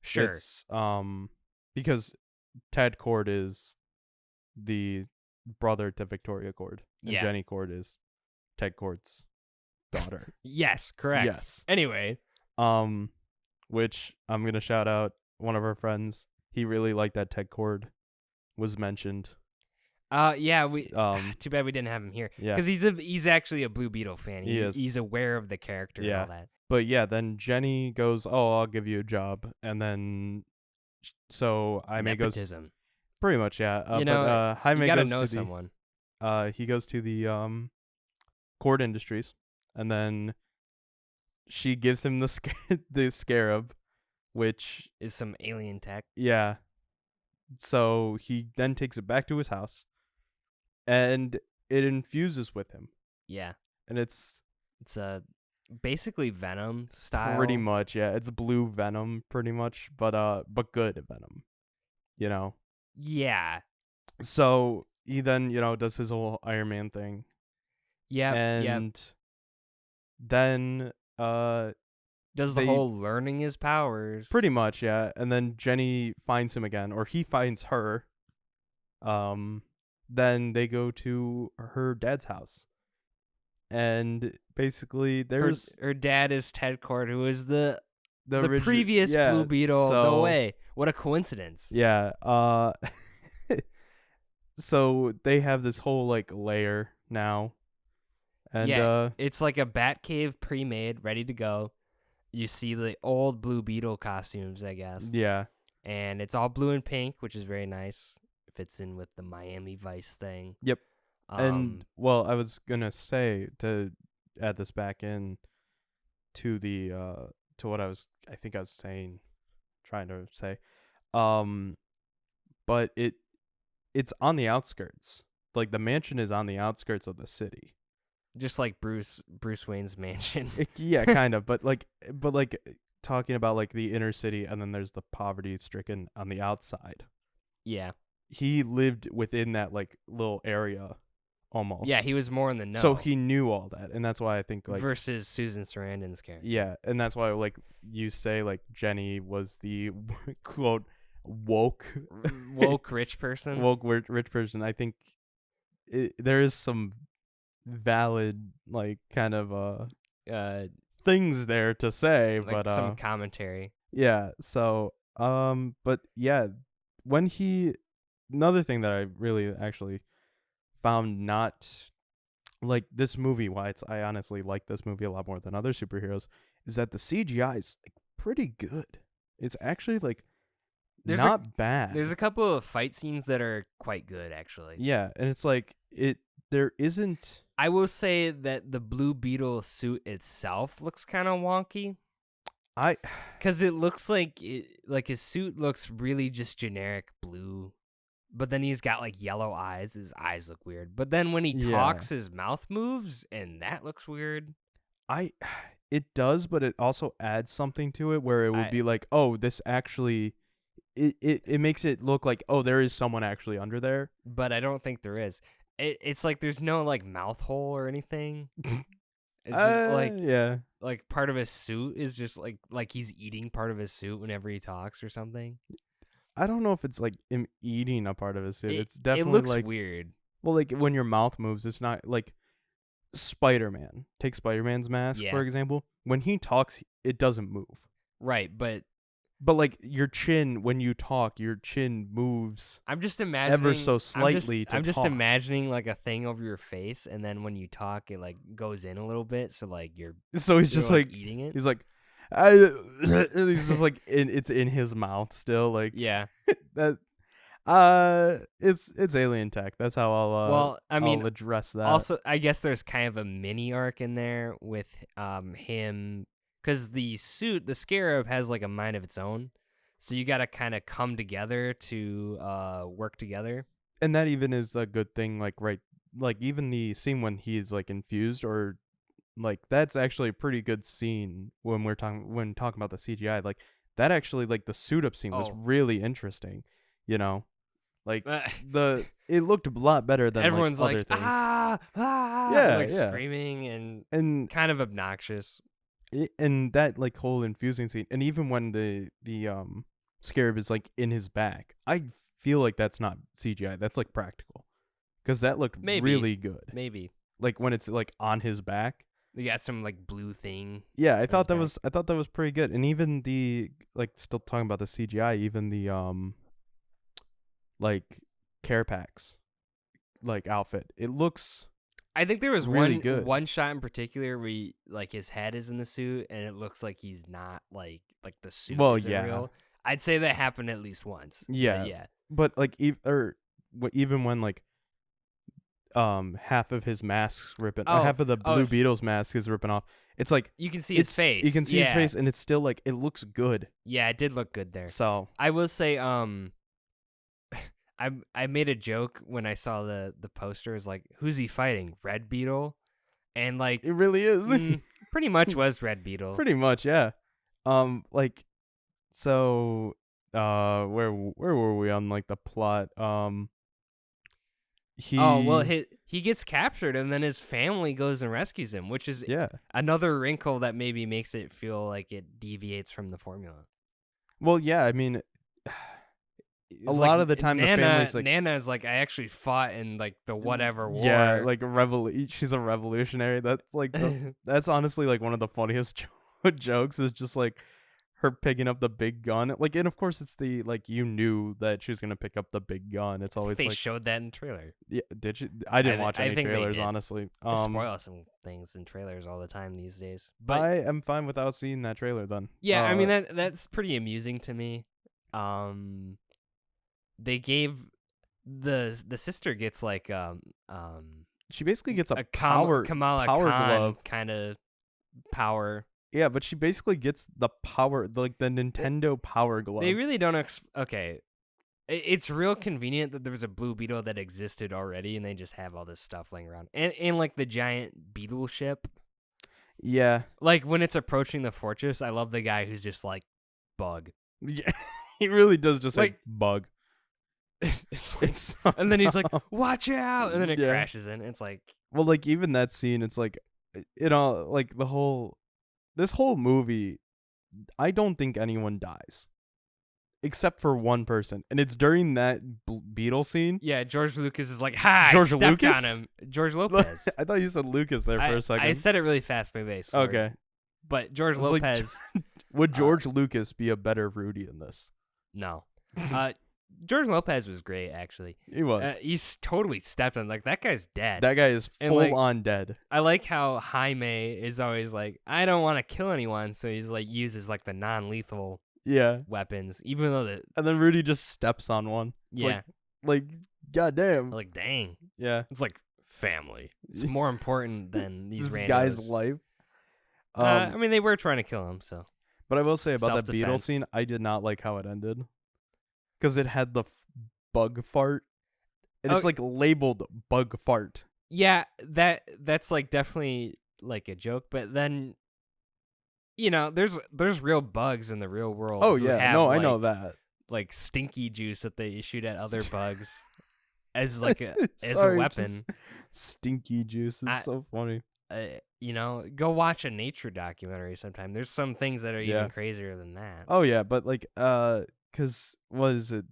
Sure. It's because Ted Cord is the brother to Victoria Cord, and Yeah. Jenny Cord is Ted Cord's daughter. Yes, correct. Yes. Anyway, which I'm gonna shout out one of our friends. He really liked that Ted Cord was mentioned. yeah, we too bad we didn't have him here. Yeah. Because he's actually a Blue Beetle fan. He is. He's aware of the character and all that. But yeah, then Jenny goes, "Oh, I'll give you a job," and then so Jaime goes. Nepotism. Pretty much, yeah. But Jaime you gotta goes know to someone. he goes to the Cord Industries, and then she gives him the scarab, which is some alien tech. Yeah. So he then takes it back to his house, and it infuses with him. Yeah. And it's basically Venom style. Pretty much, yeah. It's blue Venom, pretty much, but good Venom. You know. Yeah. So he then, does his whole Iron Man thing. Yeah. And then does the whole learning his powers. Pretty much, yeah. And then Jenny finds him again, or he finds her. Then they go to her dad's house. And basically there's her dad is Ted Cord, who is the the previous Blue Beetle. No way. What a coincidence. Yeah. So they have this whole like lair now. And it's like a Batcave pre-made, ready to go. You see the old Blue Beetle costumes, I guess. Yeah. And it's all blue and pink, which is very nice. Fits in with the Miami Vice thing. Yep. And well, I was gonna say, to add this back in to the to what I think I was trying to say, but it's on the outskirts. Like the mansion is on the outskirts of the city. Just like Bruce Wayne's mansion. Yeah, kind of, but talking about like the inner city, and then there's the poverty stricken on the outside. Yeah. He lived within that like little area. Almost. Yeah, he was more in the know. So he knew all that, and that's why I think like versus Susan Sarandon's character. Yeah, and that's why like you say like Jenny was the quote woke rich person. Woke rich person. I think there is some valid like kind of things there to say, like but some commentary. Yeah. So but yeah, when another thing that I really actually found not like this movie, I honestly like this movie a lot more than other superheroes, is that the CGI is like pretty good. It's actually like not bad. There's a couple of fight scenes that are quite good, actually. Yeah, and it's like there isn't. I will say that the Blue Beetle suit itself looks kind of wonky. Because it looks like his suit looks really just generic blue. But then he's got like yellow eyes. His eyes look weird. But then when he talks, his mouth moves, and that looks weird. It does, but it also adds something to it where it would be like, oh, this actually, it makes it look like, oh, there is someone actually under there. But I don't think there is. It's like there's no like mouth hole or anything. It's just like part of his suit is just like he's eating part of his suit whenever he talks or something. I don't know if it's like him eating a part of his suit. It's definitely it looks like weird. Well, like when your mouth moves, it's not like Spider-Man. Take Spider-Man's mask, for example. When he talks, it doesn't move. Right, but like your chin, when you talk, your chin moves. I'm just imagining ever so slightly. I'm just imagining like a thing over your face, and then when you talk, it like goes in a little bit. So like he's just like eating it. He's like, he's just like it's in his mouth still. Like that. It's alien tech. That's how I'll I'll address that. Also, I guess there's kind of a mini arc in there with him. Because the suit, the Scarab, has like a mind of its own, So you got to kind of come together to work together. And that even is a good thing, like even the scene when he's like infused, or like that's actually a pretty good scene when talking about the CGI. Like that actually, like the suit up scene was really interesting, you know? Like it looked a lot better than everyone's like other things. Yeah, like screaming and kind of obnoxious. And that like whole infusing scene, and even when the scarab is like in his back, I feel like that's not CGI. That's like practical, because that looked really good. Maybe like when it's like on his back. You got some like blue thing. Yeah, I thought that was pretty good. And even the like still talking about the CGI, even the like Carapax like outfit. It looks I think there was really good. one shot in particular where like his head is in the suit and it looks like he's not like the suit isn't real. I'd say that happened at least once. Yeah. But like even when like half of his mask's ripping, or half of the Blue Beetle's mask is ripping off. It's like you can see his face. You can see his face, and it's still like it looks good. Yeah, it did look good there. So I will say, I made a joke when I saw the posters, like, who's he fighting? Red Beetle? And like it really is. Pretty much was Red Beetle. Pretty much, yeah. Like, so where were we on like the plot? He gets captured and then his family goes and rescues him, which is another wrinkle that maybe makes it feel like it deviates from the formula. Well, yeah, I mean, a lot of the time the family's like, Nana's like, I actually fought in like the whatever war. Yeah, like she's a revolutionary. That's like that's honestly like one of the funniest jokes is just like her picking up the big gun. Like, and of course it's the like you knew that she was gonna pick up the big gun. It's always they like showed that in the trailer. Yeah, did you? I didn't watch any trailers, honestly. They spoil some things in trailers all the time these days. But I am fine without seeing that trailer then. Yeah, I mean that's pretty amusing to me. They gave the sister gets like she basically gets a Kamala power Khan glove kind of power. Yeah, but she basically gets the power, like the Nintendo power glove. They really don't. Okay, it's real convenient that there was a Blue Beetle that existed already, and they just have all this stuff laying around, and like the giant beetle ship. Yeah, like when it's approaching the fortress, I love the guy who's just like, bug. Yeah, he really does just like bug. It's so and then he's like, watch out, and then it crashes in. It's like, well, like even that scene, it's like, like this whole movie, I don't think anyone dies, except for one person, and it's during that Beetle scene. Yeah, George Lucas is like, "Ha!" George I stepped on him. George Lopez. I thought you said Lucas there for a second. I said it really fast, maybe. Okay, but George Lopez. Like, would George Lucas be a better Rudy in this? No. George Lopez was great, actually. He was. He's totally stepped on. Like, that guy's dead. That guy is full on dead. I like how Jaime is always like, I don't want to kill anyone, so he's like uses like the non-lethal weapons, even though and then Rudy just steps on one. It's like goddamn. Like, dang. Yeah. It's like family. It's more important than these this randos. guy's life. I mean, they were trying to kill him, so. But I will say about that Beetle scene, I did not like how it ended. Because it had the bug fart. And it's like labeled bug fart. Yeah, that's like definitely like a joke, but then there's real bugs in the real world. Oh yeah, no, I know that. Like stinky juice that they shoot at other bugs as like as a weapon. Stinky juice is so funny. Go watch a nature documentary sometime. There's some things that are even crazier than that. Oh yeah, but like because was it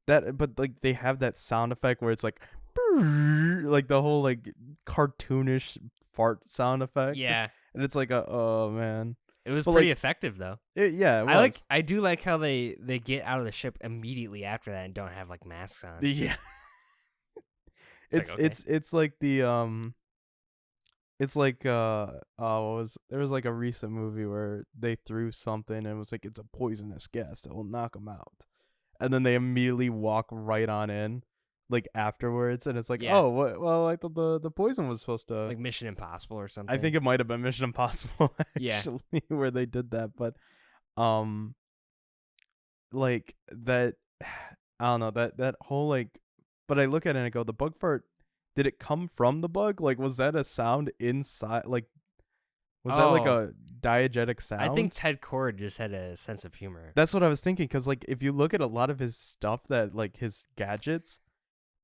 but like they have that sound effect where it's like the whole like cartoonish fart sound effect. Yeah, and it's like oh man, it was pretty effective though. It was. I do like how they get out of the ship immediately after that and don't have like masks on. Yeah, it's like the It's like there was like a recent movie where they threw something and it was like it's a poisonous gas that will knock them out, and then they immediately walk right on in, like afterwards, and it's like oh well I thought the poison was supposed to like Mission Impossible or something. I think it might have been Mission Impossible actually where they did that, but like that. I don't know that whole like. But I look at it and I go, the bug fart. Did it come from the bug? Like, was that a sound inside? Like, was that like a diegetic sound? I think Ted Kord just had a sense of humor. That's what I was thinking. Because like, if you look at a lot of his stuff, that like his gadgets,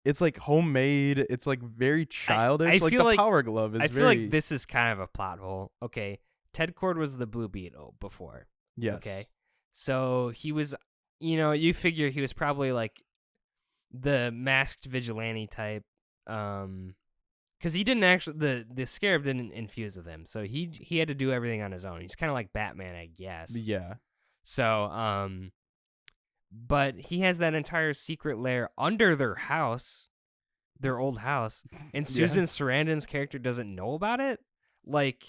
it's like homemade. It's like very childish. I like feel the like, Power Glove is. I feel like this is kind of a plot hole. Okay, Ted Kord was the Blue Beetle before. Yes. Okay, so he was, you figure he was probably like the masked vigilante type, because he didn't actually the scarab didn't infuse with him, so he had to do everything on his own. He's kind of like Batman, I guess. Yeah. So but he has that entire secret lair under their house, their old house, and Susan Sarandon's character doesn't know about it. Like,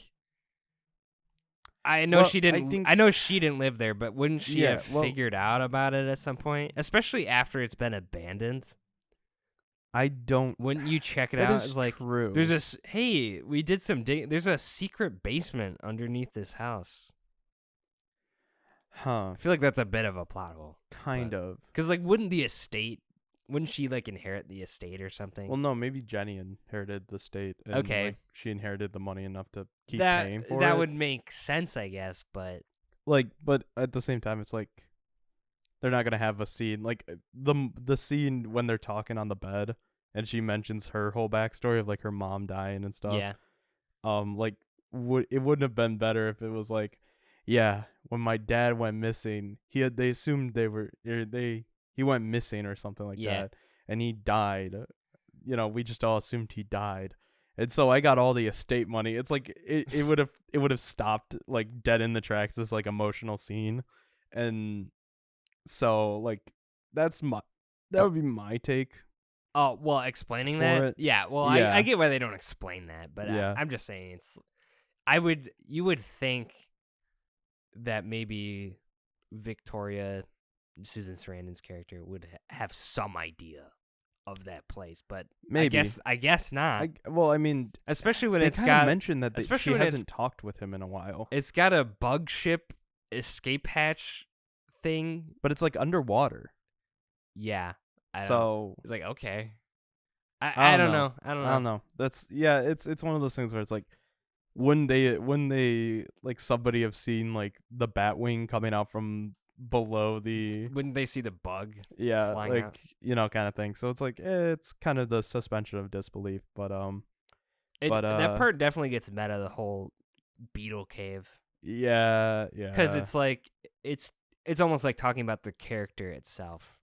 I know she didn't. I know she didn't live there, but wouldn't she have figured out about it at some point? Especially after it's been abandoned. I don't. Wouldn't you check it that out? Is it's like true. There's a hey, we did some digging. There's a secret basement underneath this house. Huh. I feel like that's a bit of a plot hole. Kind of. Because like, wouldn't she like inherit the estate or something? Well, no, maybe Jenny inherited the estate. And, okay. Like, she inherited the money enough to keep paying for it. That would make sense, I guess, but but at the same time, it's like they're not gonna have a scene like the scene when they're talking on the bed and she mentions her whole backstory of like her mom dying and stuff. Yeah. Like it wouldn't have been better if it was like, yeah, when my dad went missing, they assumed he went missing or something like that, and he died. We just all assumed he died, and so I got all the estate money. It's like it would have stopped like dead in the tracks, this like emotional scene, and so like that would be my take. Oh, well, explaining that? It. Yeah, well, yeah. I get why they don't explain that, but yeah. I'm just saying you would think that maybe Victoria, Susan Sarandon's character, would have some idea of that place, but maybe I guess not. I mean, especially when it's got mentioned that she hasn't talked with him in a while. It's got a bug ship escape hatch thing, but it's like underwater. Yeah. It's like, okay. I don't know. I don't know. That's it's one of those things where it's like, wouldn't they like somebody have seen like the Batwing coming out from below the, wouldn't they see the bug flying out? Kind of thing. So it's like it's kind of the suspension of disbelief, but that part definitely gets meta, the whole Beetle cave. Yeah. Because it's like it's almost like talking about the character itself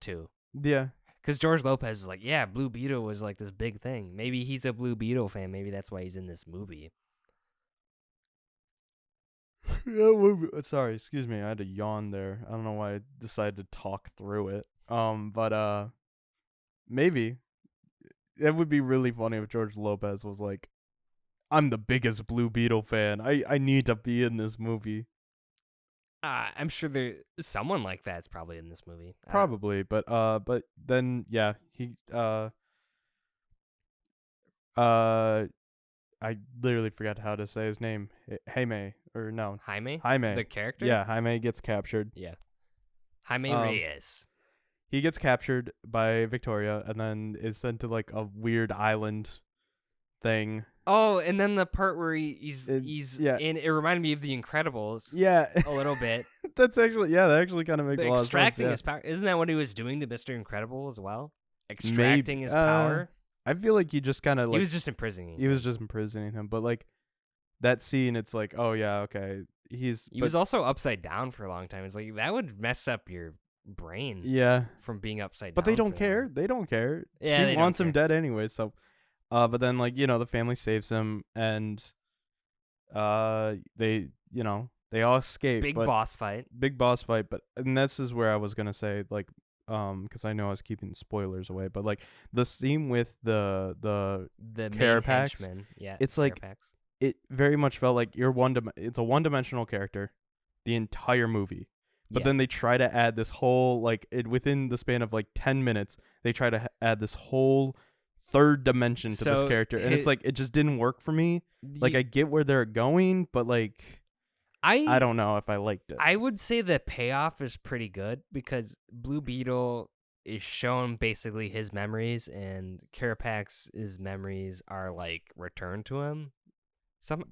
too. Yeah. Because George Lopez is like, yeah, Blue Beetle was like this big thing. Maybe he's a Blue Beetle fan. Maybe that's why he's in this movie. Sorry, excuse me. I had to yawn there. I don't know why I decided to talk through it. But maybe it would be really funny if George Lopez was like, I'm the biggest Blue Beetle fan. I need to be in this movie. I'm sure there's someone like that's probably in this movie. Probably, but then he I literally forgot how to say his name. Jaime the character. Yeah, Jaime gets captured. Yeah, Jaime Reyes. He gets captured by Victoria and then is sent to like a weird island thing. Oh, and then the part where he's in, it reminded me of The Incredibles. Yeah, a little bit. That actually kind of makes a lot of sense. Extracting his power. Isn't that what he was doing to Mr. Incredible as well? Extracting his power. I feel like he just kind of like he was just imprisoning. He was just imprisoning him, but like that scene, it's like, oh yeah, okay. He was also upside down for a long time. It's like that would mess up your brain. Yeah, from being upside down. But they don't care. They don't care. Yeah, she wants him dead anyway. So. But then like, the family saves him and they all escape. Big boss fight. But and this is where I was gonna say like because I know I was keeping spoilers away, but like the scene with the Carapax, it's like Carapax. It very much felt like it's a one-dimensional character the entire movie. But then they try to add this whole within the span of like 10 minutes, they try to add this whole third dimension to this character, and it's like it just didn't work for me. Like I get where they're going, but like I don't know if I liked it. I would say the payoff is pretty good because Blue Beetle is shown basically his memories, and Carapax's memories are like returned to him.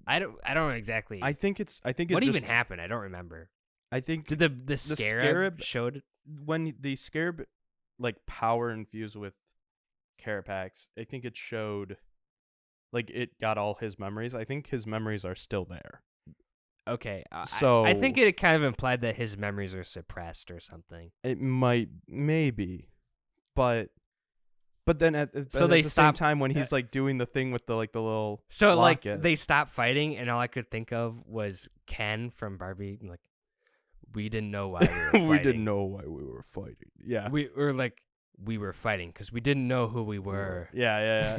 I don't know exactly. I think it what just, even happened. I don't remember. I think Did the scarab showed when the scarab like power infused with Carapax, I think it showed like it got all his memories. I think his memories are still there. Okay, So I think it kind of implied that his memories are suppressed or something. It maybe, but then at the same time when he's like doing the thing with the little locket. Like they stopped fighting, and all I could think of was Ken from Barbie. Like, we didn't know why we were fighting. We didn't know why we were fighting. Yeah, we were fighting because we didn't know who we were. Yeah.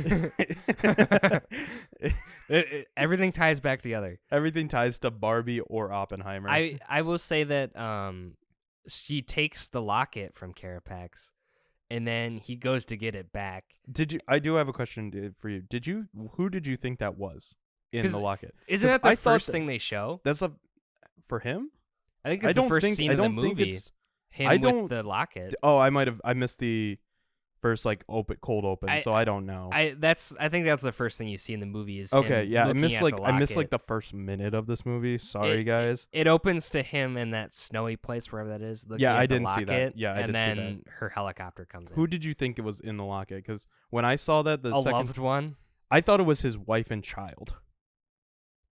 Everything ties back together. Everything ties to Barbie or Oppenheimer. I will say that she takes the locket from Carapax, and then he goes to get it back. I do have a question for you. Who did you think that was in the locket? Isn't that the first thing they show? That's for him? I think it's the first scene of the movie. Him with the locket. Oh, I missed the first cold open, so I don't know. I think that's the first thing you see in the movie is okay. him Yeah, I missed the first minute of this movie. Sorry, guys. It opens to him in that snowy place wherever that is. I didn't see that. Yeah, I didn't see that. And then her helicopter comes in. Who did you think it was in the locket? Because when I saw that, loved one. I thought it was his wife and child.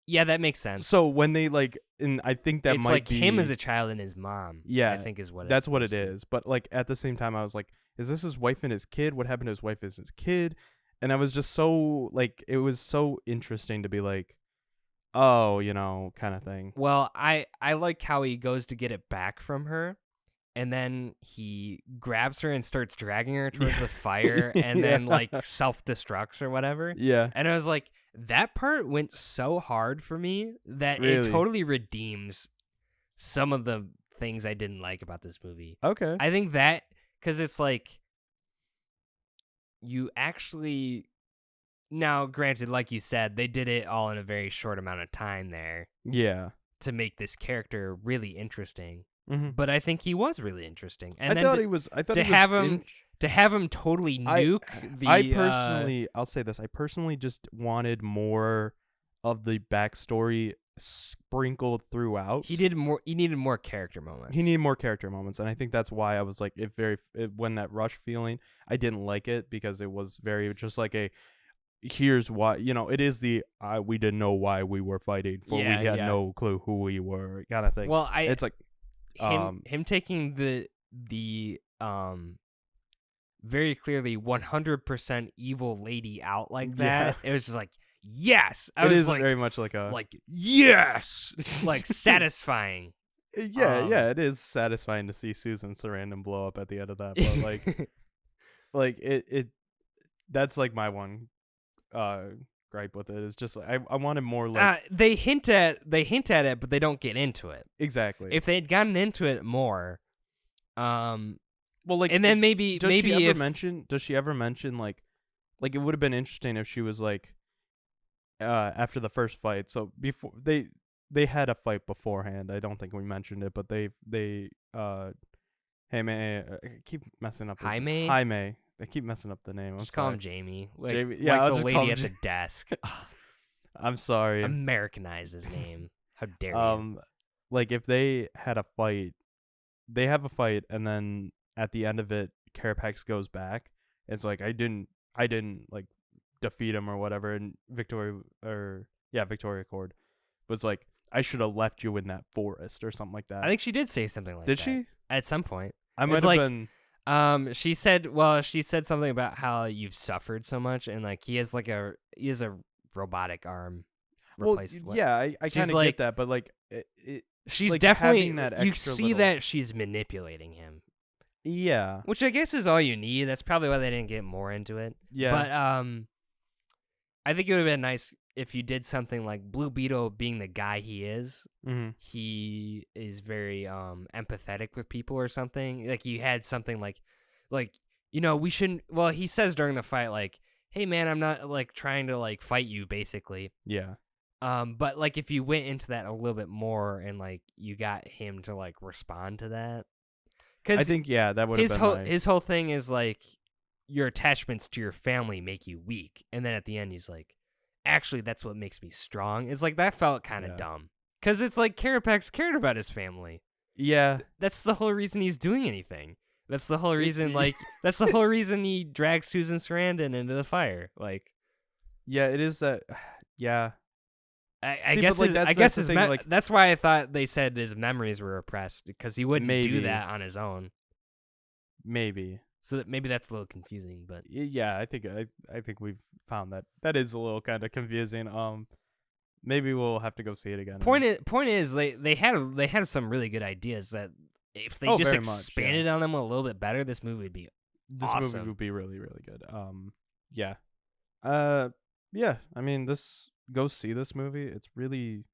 Yeah, that makes sense. So when they I think that it's might like be him as a child and his mom. Yeah, I think is what that's what it is. But at the same time, I was like, is this his wife and his kid? What happened to his wife and his kid? And I was just so it was so interesting to be like, oh, kind of thing. Well, I like how he goes to get it back from her, and then he grabs her and starts dragging her towards the fire, and then self-destructs or whatever. Yeah. And I was like, that part went so hard for me that Really? It totally redeems some of the things I didn't like about this movie. Okay. I think that because it's like you actually now, granted, like you said, they did it all in a very short amount of time there. Yeah. To make this character really interesting. Mm-hmm. But I think he was really interesting. And I thought he was. to have him totally nuke I'll say this. I personally just wanted more of the backstory sprinkled throughout. He needed more character moments. He needed more character moments, and I think that's why I was like, when that rush feeling, I didn't like it because it was very just like here's why, it is we didn't know why we were fighting, for we had no clue who we were, kind of thing. Well, it's like him taking the very clearly 100% evil lady out like that. It was just like, yes. It is very much like yes, like satisfying. Yeah, it is satisfying to see Susan Sarandon blow up at the end of that, but it that's my one gripe with it is just I wanted more they hint at it, but they don't get into it. Exactly. If they had gotten into it more, well, and then maybe does she ever mention it would have been interesting if she was after the first fight. So before they had a fight beforehand. I don't think we mentioned it, but they Jaime, I keep messing up. Jaime. I keep messing up the name. Just call him Jamie. Jamie. Yeah, the lady at the desk. I'm sorry. Americanize his name. How dare you? If they had a fight, they have a fight, and then at the end of it, Carapax goes back. It's I didn't defeat him or whatever, and Victoria Cord was I should have left you in that forest or something like that. I think she did say something like that. Did she? At some point. I might have been. She said something about how you've suffered so much, and he has a robotic arm replaced. Well, yeah, I kind of get that, but she's definitely that you see that she's manipulating him. Yeah, which I guess is all you need. That's probably why they didn't get more into it. Yeah, but I think it would have been nice if you did something like Blue Beetle being the guy he is. Mm-hmm. He is very empathetic with people or something. You had something we shouldn't. Well, he says during the fight hey man, I'm not trying to fight you, basically. Yeah. But like if you went into that a little bit more and like you got him to like respond to that, I because think that would have been nice. his whole thing is like your attachments to your family make you weak, and then at the end he's like, actually that's what makes me strong. It's like that felt kind of dumb, because it's like Carapax cared about his family. Yeah, that's the whole reason he's doing anything. That's the whole reason. Like that's the whole reason he drags Susan Sarandon into the fire. Like, yeah, it is that. Yeah. I guess that's why I thought they said his memories were repressed, because he wouldn't do that on his own. Maybe. So maybe that's a little confusing, but yeah, I think we've found that is a little kind of confusing. Maybe we'll have to go see it again. Point is they had some really good ideas that if they just expanded on them a little bit better, this movie would be awesome. This movie would be really, really good. Yeah. Yeah, I mean, go see this movie. It's really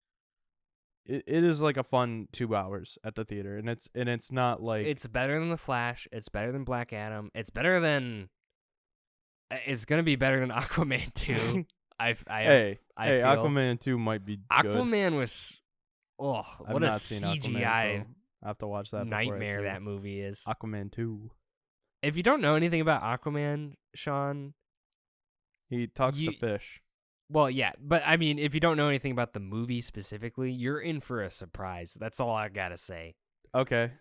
it is like a fun 2 hours at the theater, and it's not like it's better than The Flash, it's better than Black Adam, it's gonna be better than Aquaman 2. I feel Aquaman 2 might be good. Aquaman was what a CGI so I have to watch that nightmare that movie is. Aquaman 2. If you don't know anything about Aquaman, Sean, he talks to fish. Well, yeah, but I mean, if you don't know anything about the movie specifically, you're in for a surprise. That's all I gotta say. Okay,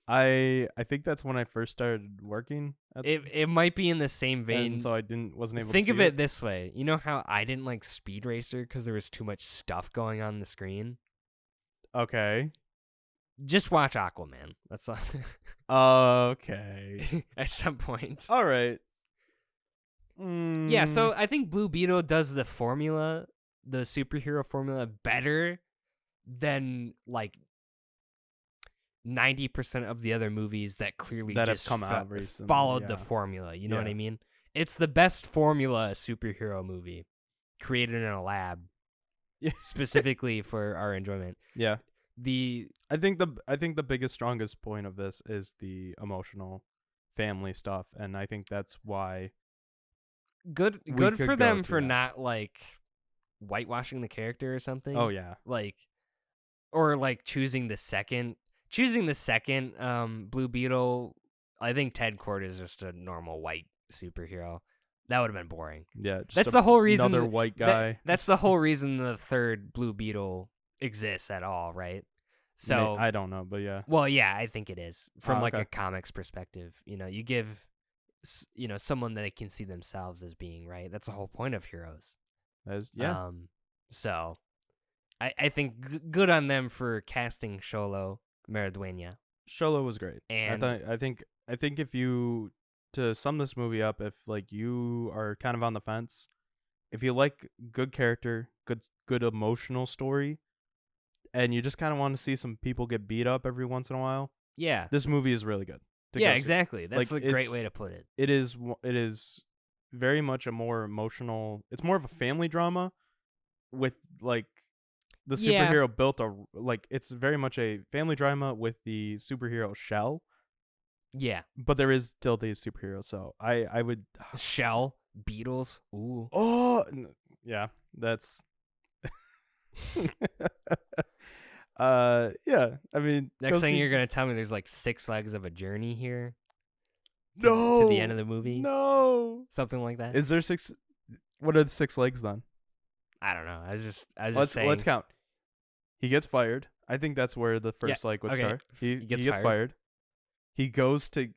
I think that's when I first started working. It might be in the same vein. And so I wasn't able. Think to of it this way. You know how I didn't like Speed Racer because there was too much stuff going on the screen. Okay. Just watch Aquaman. That's all. Okay. At some point. All right. Yeah, so I think Blue Beetle does the superhero formula better than like 90% of the other movies that clearly that just have come out recently, followed the formula. You know what I mean? It's the best formula superhero movie created in a lab, specifically for our enjoyment. Yeah. I think the biggest, strongest point of this is the emotional family stuff, and I think that's why. Good for them for not like whitewashing the character or something. Oh yeah. Or choosing the second Blue Beetle. I think Ted Kord is just a normal white superhero. That would have been boring. Yeah, that's the whole reason. Another white guy. That's the whole reason the third Blue Beetle exists at all, right? So I don't know, but yeah. Well, yeah, I think it is from a comics perspective. You give someone that they can see themselves as being, right? That's the whole point of heroes. So I think good on them for casting Xolo Maridueña. Xolo was great. And I think if you, to sum this movie up, if you are kind of on the fence, if you like good character, good emotional story, and you just kind of want to see some people get beat up every once in a while, yeah, this movie is really good. Yeah, exactly. That's a great way to put it. It is very much a more emotional. It's more of a family drama with the superhero built it's very much a family drama with the superhero shell. Yeah, but there is still the superhero. So I would shell Beatles. Ooh. Oh yeah, that's. Yeah, I mean, next thing you're gonna tell me there's 6 legs of a journey here. No, to the end of the movie. No, something like that. Is there 6? What are the 6 legs then? I don't know. I was just saying. Let's count. He gets fired. I think that's where the first leg would start. He gets fired. He goes to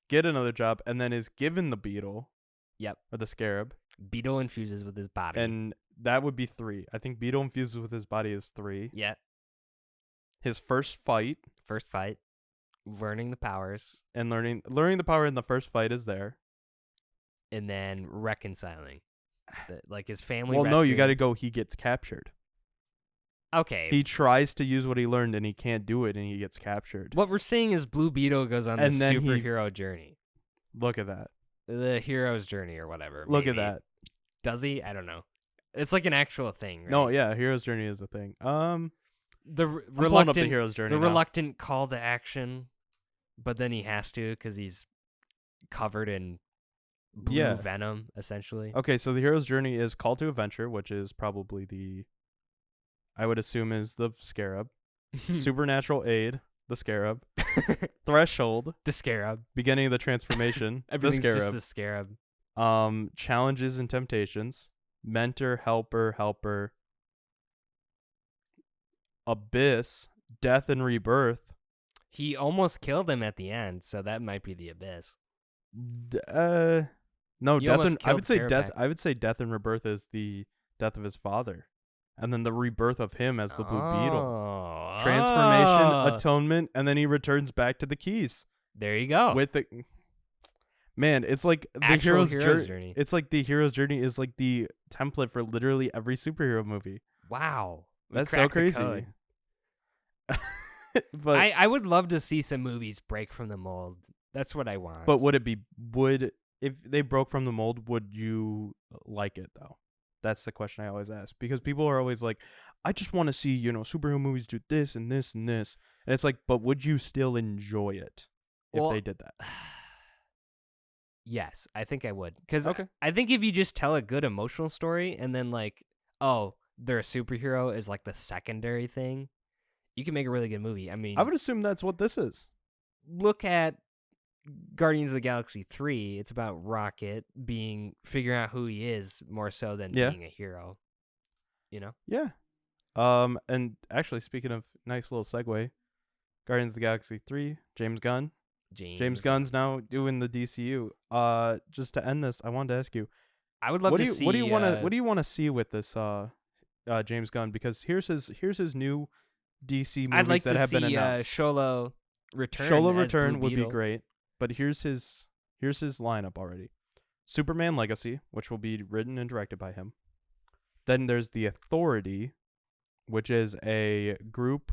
get another job, and then is given the beetle. Yep. Or the scarab. Beetle infuses with his body. And that would be 3. I think Beetle infuses with his body is 3. Yeah. His first fight. Learning the powers. And learning the power in the first fight is there. And then reconciling. His family. Well, no, you got to go. He gets captured. Okay. He tries to use what he learned, and he can't do it, and he gets captured. What we're saying is Blue Beetle goes on the superhero journey. Look at that. The hero's journey or whatever. Look at that. Does he? I don't know. It's an actual thing, right? No, yeah, hero's journey is a thing. The hero's journey. Reluctant call to action, but then he has to because he's covered in blue Venom, essentially. Okay, so the hero's journey is Call to Adventure, which is probably I would assume is the Scarab. Supernatural Aid, the Scarab. Threshold, the Scarab. Beginning of the Transformation, Everything's the Scarab. just the Scarab. Challenges and Temptations, Mentor, Helper. Abyss, Death and Rebirth. He almost killed him at the end, so that might be the Abyss. No, He Death almost and I killed would say Carapax. Death. I would say Death and Rebirth is the death of his father, and then the rebirth of him as the Blue Beetle. Transformation, atonement, and then he returns back to the Keys. There you go. With the man, it's like the Actual hero's journey. It's like the hero's journey is like the template for literally every superhero movie. Wow, That's so crazy. But I would love to see some movies break from the mold. That's what I want. But if they broke from the mold, would you like it though? That's the question I always ask, because people are always like, I just want to see, superhero movies do this and this and this. And it's like, but would you still enjoy it if they did that? Yes, I think I would. Because okay. I think if you just tell a good emotional story and then like, oh, they're a superhero is like the secondary thing, you can make a really good movie. I mean, I would assume that's what this is. Look at Guardians of the Galaxy 3. It's about Rocket figuring out who he is more so than being a hero. Yeah. And actually, speaking of nice little segue, Guardians of the Galaxy 3, James Gunn. James Gunn's now doing the DCU. Just to end this, I wanted to ask you, I would love to see. What do you want to see with this James Gunn? Because here's his new DC movies I'd like that to have see been announced. Sholo return. Sholo as return Blue would be Beetle. great, but here's his lineup already. Superman Legacy, which will be written and directed by him. Then there's The Authority, which is a group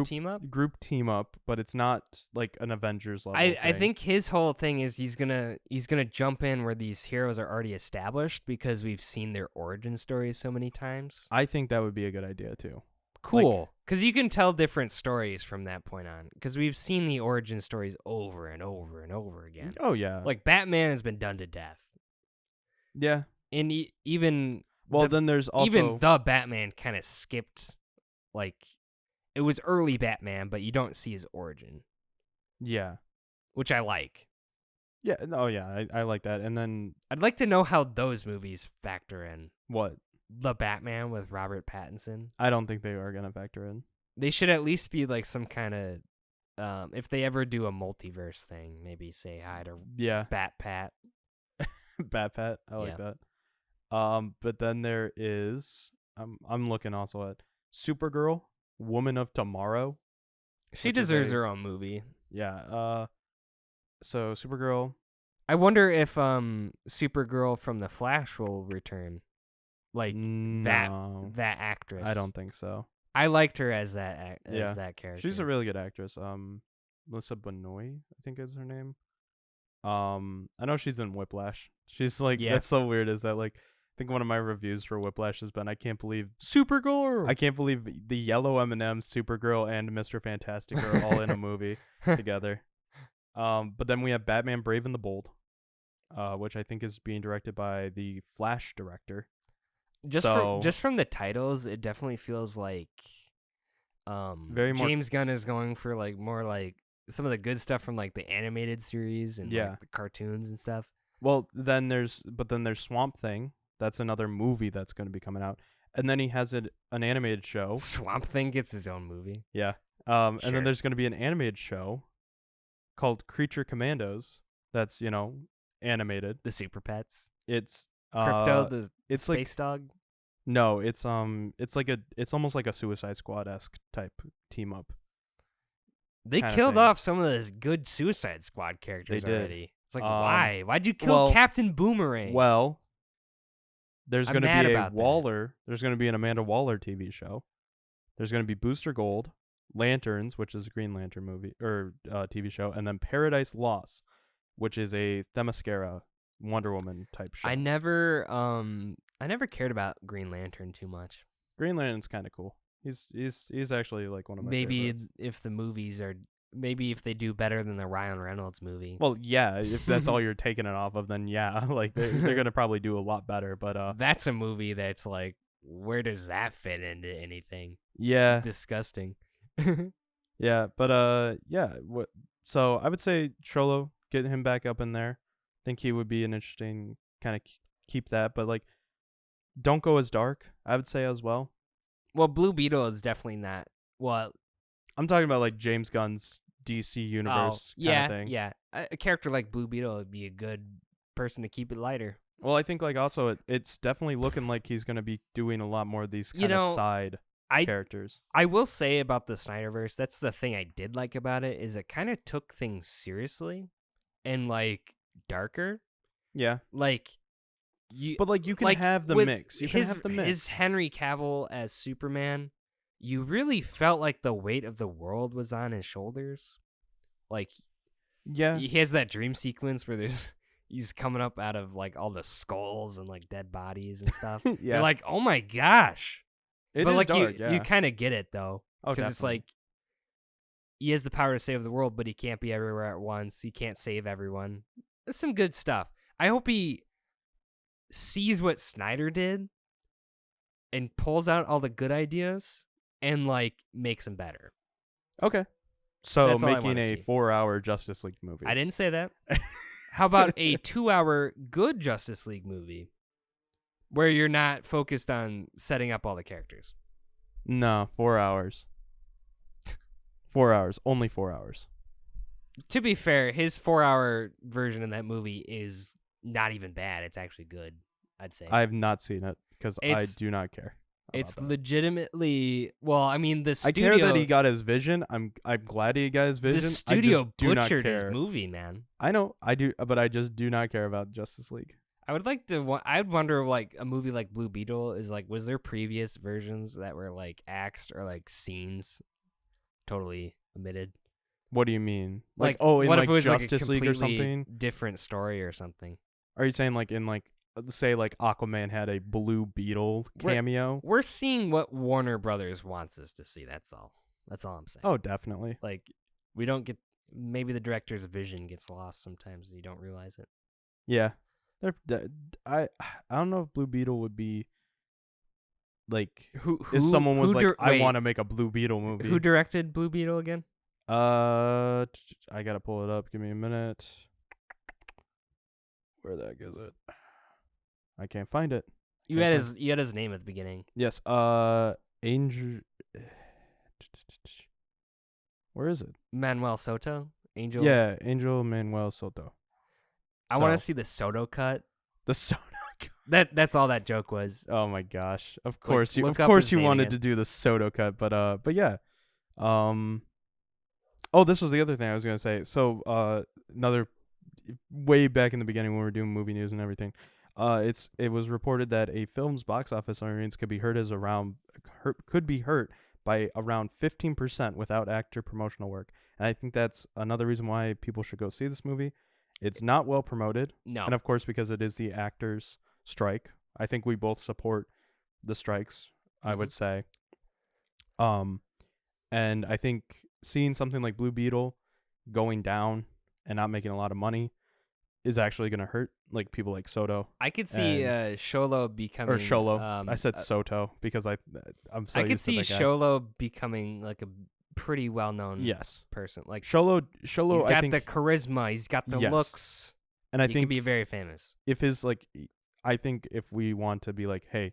team up, but it's not like an Avengers level thing. I think his whole thing is he's gonna jump in where these heroes are already established because we've seen their origin stories so many times. I think that would be a good idea too. Cool, because you can tell different stories from that point on. Because we've seen the origin stories over and over and over again. Oh yeah, like Batman has been done to death. Yeah, and even then there's also even the Batman kind of skipped, like. It was early Batman, but you don't see his origin. Yeah. Which I like. Yeah, no, yeah, I like that. And then I'd like to know how those movies factor in. What? The Batman with Robert Pattinson. I don't think they are going to factor in. They should at least be like some kind of, if they ever do a multiverse thing, maybe say hi to Bat Pat. Bat Pat, I like that. But then there is, I'm looking also at Supergirl. Woman of Tomorrow. She deserves her own movie. Yeah. So Supergirl. I wonder if Supergirl from The Flash will return. Like that actress. I don't think so. I liked her as that character. She's a really good actress. Melissa Benoist, I think is her name. I know she's in Whiplash. She's like that's so weird. Is that like? I think one of my reviews for Whiplash has been, I can't believe Supergirl. I can't believe the yellow M&M, Supergirl, and Mr. Fantastic are all in a movie together. But then we have Batman Brave and the Bold, which I think is being directed by the Flash director. Just from the titles, it definitely feels like James Gunn is going for like more like some of the good stuff from like the animated series and like the cartoons and stuff. Well, then there's Swamp Thing. That's another movie that's going to be coming out. And then he has an animated show. Swamp Thing gets his own movie. Yeah. And then there's going to be an animated show called Creature Commandos that's, animated. The Super Pets. It's Crypto, the space like, dog. No, it's almost like a Suicide Squad-esque type team up. They killed off some of those good Suicide Squad characters already. It's like, why? Why'd you kill Captain Boomerang? Well, there's going to be a Waller. There's going to be an Amanda Waller TV show. There's going to be Booster Gold, Lanterns, which is a Green Lantern movie or TV show, and then Paradise Lost, which is a Themyscira Wonder Woman type show. I never cared about Green Lantern too much. Green Lantern's kind of cool. He's actually like one of my favorites. If the movies are maybe if they do better than the Ryan Reynolds movie. Well, yeah, if that's all you're taking it off of, then yeah, like they're gonna probably do a lot better. But that's a movie that's like, where does that fit into anything? yeah, Disgusting. yeah, but yeah. So I would say Cholo, get him back up in there. I think he would be an interesting kind of keep that, but like, don't go as dark. I would say as well. Well, Blue Beetle is definitely not. Well, I'm talking about like James Gunn's DC universe kind of thing. Yeah. A character like Blue Beetle would be a good person to keep it lighter. Well, I think like also it's definitely looking like he's gonna be doing a lot more of these kind of side characters. I will say about the Snyderverse, that's the thing I did like about it, is it kind of took things seriously and like darker. Yeah. Like but like you can have the mix. You can have the mix. His Henry Cavill as Superman, you really felt like the weight of the world was on his shoulders. Like, yeah, he has that dream sequence where he's coming up out of like all the skulls and like dead bodies and stuff. Yeah, you're like, oh my gosh. But is like dark, you kind of get it though, because it's like he has the power to save the world, but he can't be everywhere at once. He can't save everyone. That's some good stuff. I hope he sees what Snyder did and pulls out all the good ideas and like makes them better. Okay. So making a 4-hour Justice League movie. I didn't say that. How about a 2-hour good Justice League movie where you're not focused on setting up all the characters? No, 4 hours. 4 hours. Only 4 hours. To be fair, his 4-hour version of that movie is not even bad. It's actually good, I'd say. I have not seen it because I do not care. It's legitimately, well, I mean, the studio... I care that he got his vision. I'm glad he got his vision. The studio butchered his movie, man. I know, I do, but I just do not care about Justice League. I would like to. I'd wonder, like, a movie like Blue Beetle is like, was there previous versions that were like acts or like scenes totally omitted? What do you mean? Like in what like if it was Justice like a League or something? Different story or something. Are you saying like in like say like Aquaman had a Blue Beetle cameo? We're seeing what Warner Brothers wants us to see. That's all. That's all I'm saying. Oh, definitely. Like, we don't get. Maybe the director's vision gets lost sometimes and you don't realize it. Yeah. I don't know if Blue Beetle would be like if someone was like, I want to make a Blue Beetle movie. Who directed Blue Beetle again? I gotta pull it up. Give me a minute. Where the heck is it? I can't find it. You had his name at the beginning. Yes. Angel. Where is it? Manuel Soto. Angel. Yeah, Angel Manuel Soto. I want to see the Soto cut. The Soto cut. That's all that joke was. Oh my gosh! Of course you wanted to do the Soto cut, but yeah. Oh, this was the other thing I was gonna say. So another way back in the beginning when we were doing movie news and everything, it was reported that a film's box office earnings could be hurt by around 15% without actor promotional work. And I think that's another reason why people should go see this movie. It's not well promoted. No. And of course, because it is the actors' strike. I think we both support the strikes, I would say. And I think seeing something like Blue Beetle going down and not making a lot of money is actually going to hurt like people like Soto. I could see Sholo becoming... Or Sholo. I said Soto because I'm so I could see Sholo becoming like a pretty well-known person. Like Sholo, he's got the charisma, he's got the looks, and I he think could be very famous. If his I think if we want to be like, hey,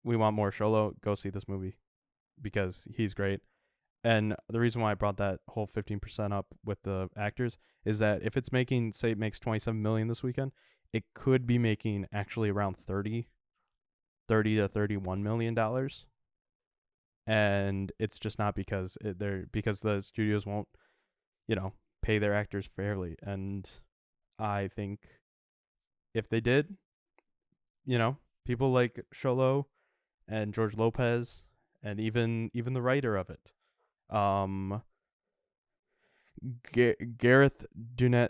we want more Sholo, go see this movie because he's great. And the reason why I brought that whole 15% up with the actors is that if it's making, say, it makes $27 million this weekend, it could be making actually around $30 to $31 million. And it's just not because because the studios won't, pay their actors fairly. And I think if they did, people like Sholo and George Lopez and even the writer of it, Gareth Dunette.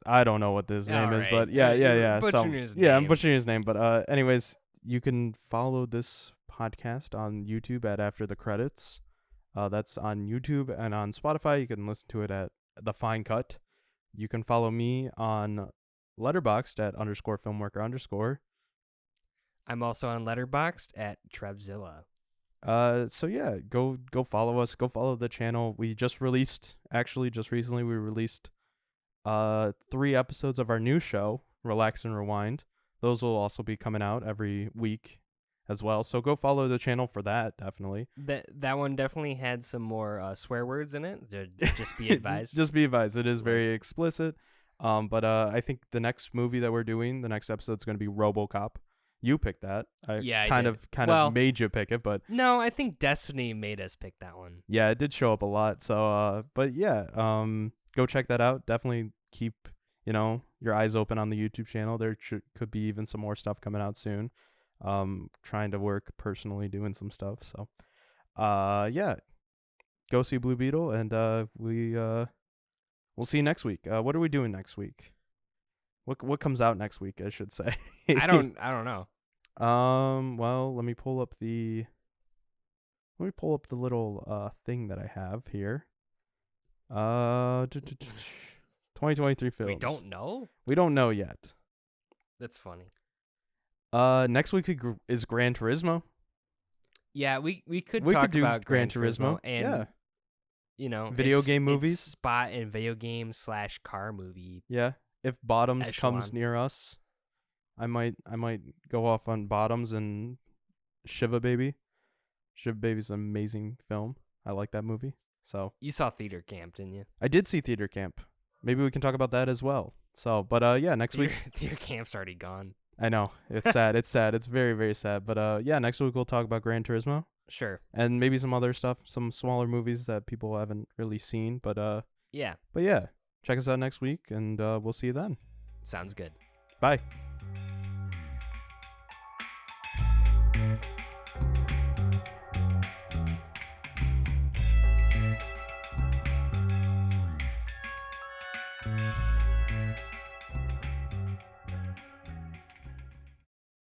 I don't know what his name is, but yeah. I'm butchering his name. But anyways, you can follow this podcast on YouTube at After the Credits. That's on YouTube and on Spotify. You can listen to it at The Fine Cut. You can follow me on Letterboxd at _filmworker_. I'm also on Letterboxd at Trevzilla. So yeah, go follow us. Go follow the channel. We just recently we released 3 episodes of our new show, Relax and Rewind. Those will also be coming out every week as well. So go follow the channel for that, definitely. That one definitely had some more swear words in it. Just be advised. Just be advised. It is very explicit. But I think the next movie that we're doing, the next episode is going to be RoboCop. You picked that. I kind of made you pick it, but no, I think Destiny made us pick that one. Yeah, it did show up a lot. So but yeah, go check that out. Definitely keep, your eyes open on the YouTube channel. There could be even some more stuff coming out soon. Trying to work personally doing some stuff. So yeah, go see Blue Beetle, and we'll see you next week. What are we doing next week? What comes out next week, I should say. I don't know. Well, let me pull up the little thing that I have here. 2023 films. We don't know? We don't know yet. That's funny. Next week is Gran Turismo. Yeah, we could talk about Gran Turismo and video game movies. Spot in video game / car movie. Yeah. If Bottoms echelon. comes near us, I might go off on Bottoms and Shiva Baby. Shiva Baby's an amazing film. I like that movie. So you saw Theater Camp, didn't you? I did see Theater Camp. Maybe we can talk about that as well. So, but yeah, next week Theater Camp's already gone. I know. It's sad. It's sad. It's very, very sad. But yeah, next week we'll talk about Gran Turismo. Sure. And maybe some other stuff, some smaller movies that people haven't really seen. But yeah. But yeah, check us out next week, and we'll see you then. Sounds good. Bye.